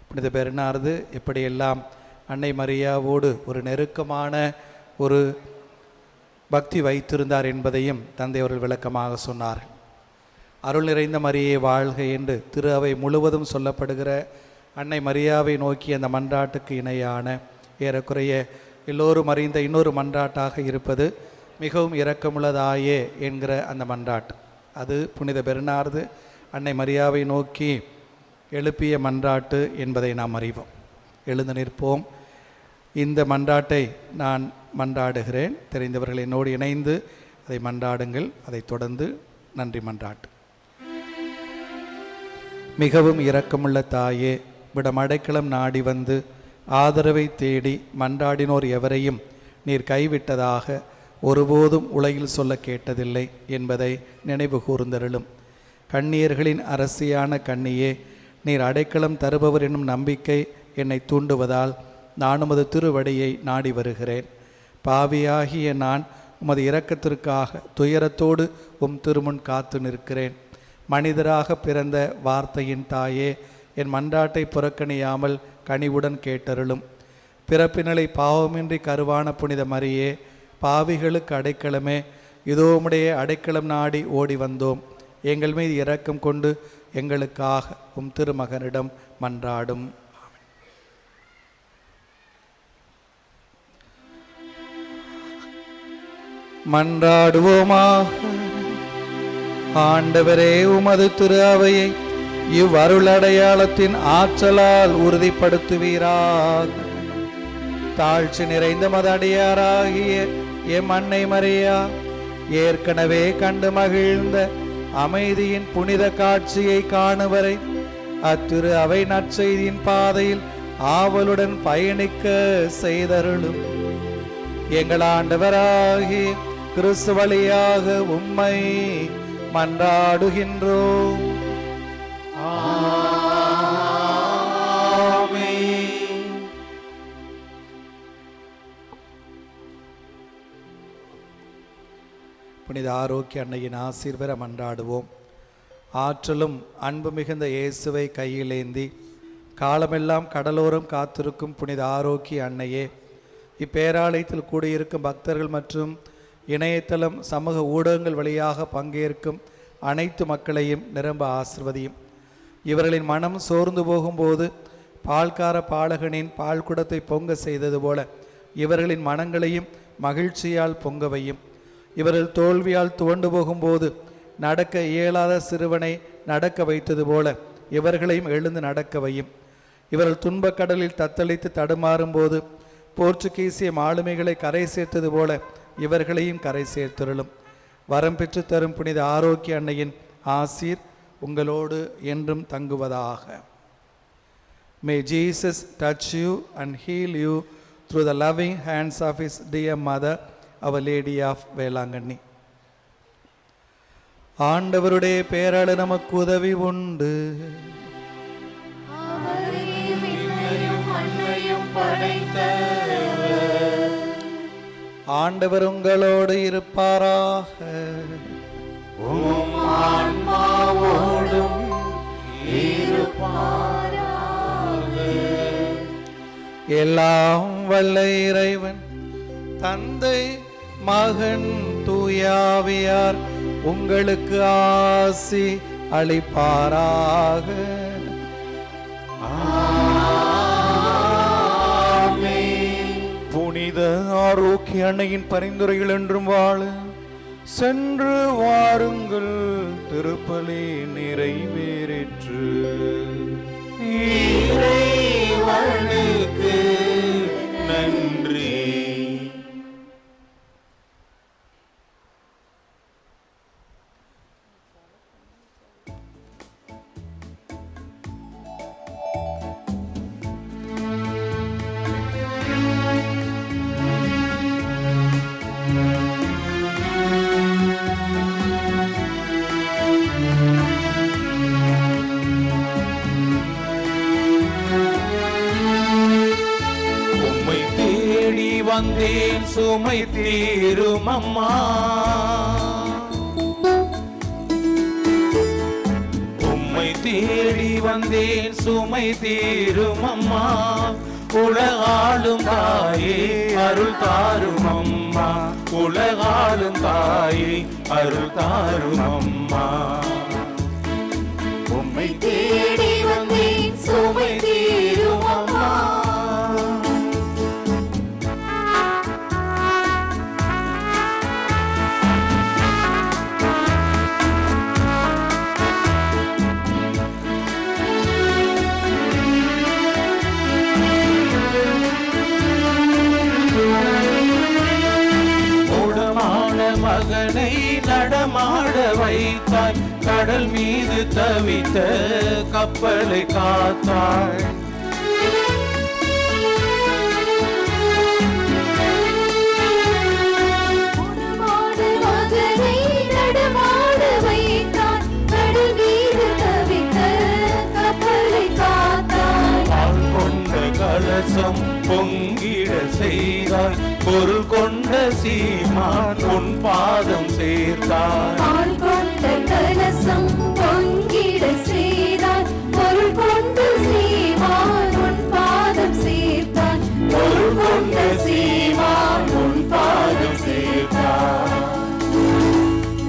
புனித பெர்னார்து எப்படியெல்லாம் அன்னை மரியாவோடு ஒரு நெருக்கமான ஒரு பக்தி வைத்திருந்தார் என்பதையும் தந்தை அவர்கள் விளக்கமாக சொன்னார். அருள் நிறைந்த மரியை வாழ்க என்று திரு அவை முழுவதும் சொல்லப்படுகிற அன்னை மரியாவை நோக்கி அந்த மன்றாட்டுக்கு இணையான ஏறக்குறைய எல்லோரும் அறிந்த இன்னொரு மன்றாட்டாக இருப்பது மிகவும் இரக்கமுள்ளதாயே என்கிற அந்த மன்றாட்டு. அது புனித பெர்னார்து அன்னை மரியாவை நோக்கி எழுப்பிய மன்றாட்டு என்பதை நாம் அறிவோம். எழுந்து நிற்போம். இந்த மன்றாட்டை நான் மன்றாடுகிறேன். தெரிந்தவர்கள் என்னோடு இணைந்து அதை மன்றாடுங்கள். அதை தொடர்ந்து நன்றி மன்றாட்டு. மிகவும் இரக்கமுள்ள தாயே, விடம் அடைக்கலம் நாடி வந்து ஆதரவை தேடி மன்றாடினோர் எவரையும் நீர் கைவிட்டதாக ஒருபோதும் உலகில் சொல்ல கேட்டதில்லை என்பதை நினைவு கூர்ந்தருளும். கண்ணியர்களின் அரசியான கண்ணியே, நீர் அடைக்கலம் தருபவர் என்னும் நம்பிக்கை என்னை தூண்டுவதால் நான் உமது திருவடியை நாடி வருகிறேன். பாவியாகிய நான் உமது இரக்கத்திற்காக துயரத்தோடு திருமுன் காத்து நிற்கிறேன். மனிதராக பிறந்த வார்த்தையின் தாயே, என் மன்றாட்டை புறக்கணியாமல் கனிவுடன் கேட்டருளும். பிறப்பினலை பாவமின்றி கருவான புனித மரியே, பாவிகளுக்கு அடைக்கலமே, இதோ உம்முடைய அடைக்கலம் நாடி ஓடி வந்தோம். எங்கள் மீது இரக்கம் கொண்டு எங்களுக்காக திருமகனிடம் மன்றாடும். மன்றாடுவோமாக. ஆண்டவரே, உமது திரு அவையை இவ்வருள் அடையாளத்தின் ஆற்றலால் உறுதிப்படுத்துவீராக. தாழ்ச்சி நிறைந்த மதடியாராகிய எம் அன்னை மரியா ஏற்கனவே கண்டு மகிழ்ந்த அமைதியின் புனித காட்சியை காணுவரை அத்திரு அவை நற்செய்தியின் பாதையில் ஆவலுடன் பயணிக்க செய்தருளும். எங்கள் ஆண்டவராகிய கிறிஸ்து வழியாக உம்மை மன்றாடுகின்றோம். புனித ஆரோக்கிய அன்னையின் ஆசீர் பெற மன்றாடுவோம். ஆற்றலும் அன்பு மிகுந்த இயேசுவை கையிலேந்தி காலமெல்லாம் கடலோரம் காத்திருக்கும் புனித ஆரோக்கிய அன்னையே, இப்பேராலயத்தில் கூடியிருக்கும் பக்தர்கள் மற்றும் இணையதளம் சமூக ஊடகங்கள் வழியாக பங்கேற்கும் அனைத்து மக்களையும் நிரம்ப ஆசிர்வதியும். இவர்களின் மனம் சோர்ந்து போகும்போது பால்கார பாலகனின் பால் குடத்தை பொங்க செய்தது போல இவர்களின் மனங்களையும் மகிழ்ச்சியால் பொங்கவையும். இவர்கள் தோல்வியால் துவண்டு போகும்போது நடக்க இயலாத சிறுவனை நடக்க வைத்தது போல இவர்களையும் எழுந்து நடக்கவையும். இவர்கள் துன்பக்கடலில் தத்தளித்து தடுமாறும் போது போர்ச்சுகீசிய ஆளுமைகளை கரை சேர்த்தது போல இவர்களையும் கரை சேர்த்தருளும். வரம் பெற்று தரும் புனித ஆரோக்கிய அன்னையின் ஆசீர் உங்களோடு என்றும் தங்குவதாக. May Jesus touch you and heal you through the loving hands of his dear mother, Our Lady of Velankanni. ஆண்டவருடைய பேரால நமக்கு உதவி உண்டு. ஆண்டவர் உங்களோடு இருப்பாராக. எல்லாம் வல்ல இறைவன் தந்தை மகன் தூயாவியார் உங்களுக்கு ஆசி அளிப்பாராக. புனித ஆரோக்கிய அன்னையின் பரிந்துரைகள் என்றும் வாழ சென்று வாருங்கள். திருப்பலி நிறைவேறிற்று. நன்றி. வந்தேன் சுமை தீரும் அம்மா. உம்மை தேடி வந்தேன் சுமை தீரும் அம்மா. உலகாளும் தாயே அருள் தாரும் அம்மா. உலகாளும் தாயே அருள் தாரும் அம்மா. உம்மை தேடி வந்தேன் சுமை தீரும் அம்மா. மகனை நடமாட வைத்தாய். கடல் மீது தவித்த கப்பலை காத்தாய். மகனை நடமாட வைத்தாய். கடல் மீது தவித்த கப்பலை காத்தாய். பால் கொண்ட கலசம் பொங்கிட செய்தாய். பொருள் கொண்ட சீமான் உன் பாதம் சேர்த்தாய். பால் கொண்ட கலசம் பொங்கிட செய்தாய். பொருள் கொண்ட சீமான் உன் பாதம் சேர்த்தாய். பொருள் கொண்ட சீமான் உன் பாதம் சேர்த்தாய்.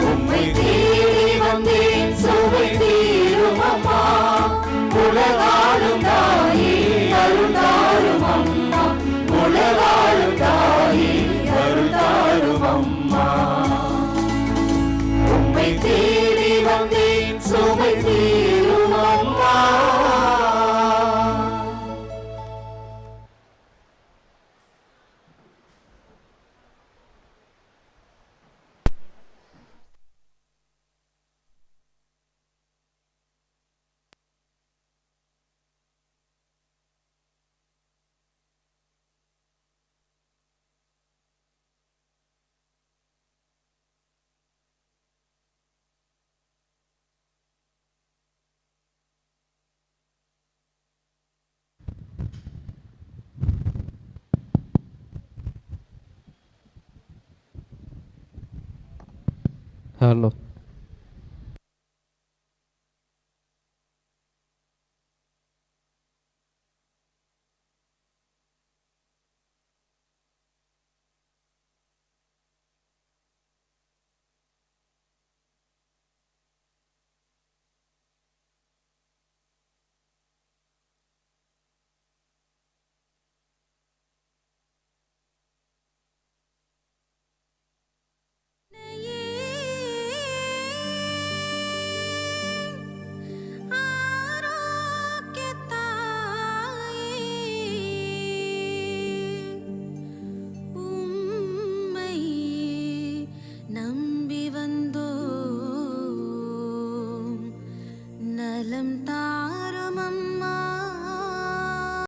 உம்மை தேடி வந்தேன் சுமை தீரும் அம்மா. உலகாளும் தாயே அருள் தாரும் அம்மா. உலகாளும் தாயே அருள் தாரும் அம்மா. உம்மை தேடி வந்தேன் சுமை தீரும் அம்மா. Hello.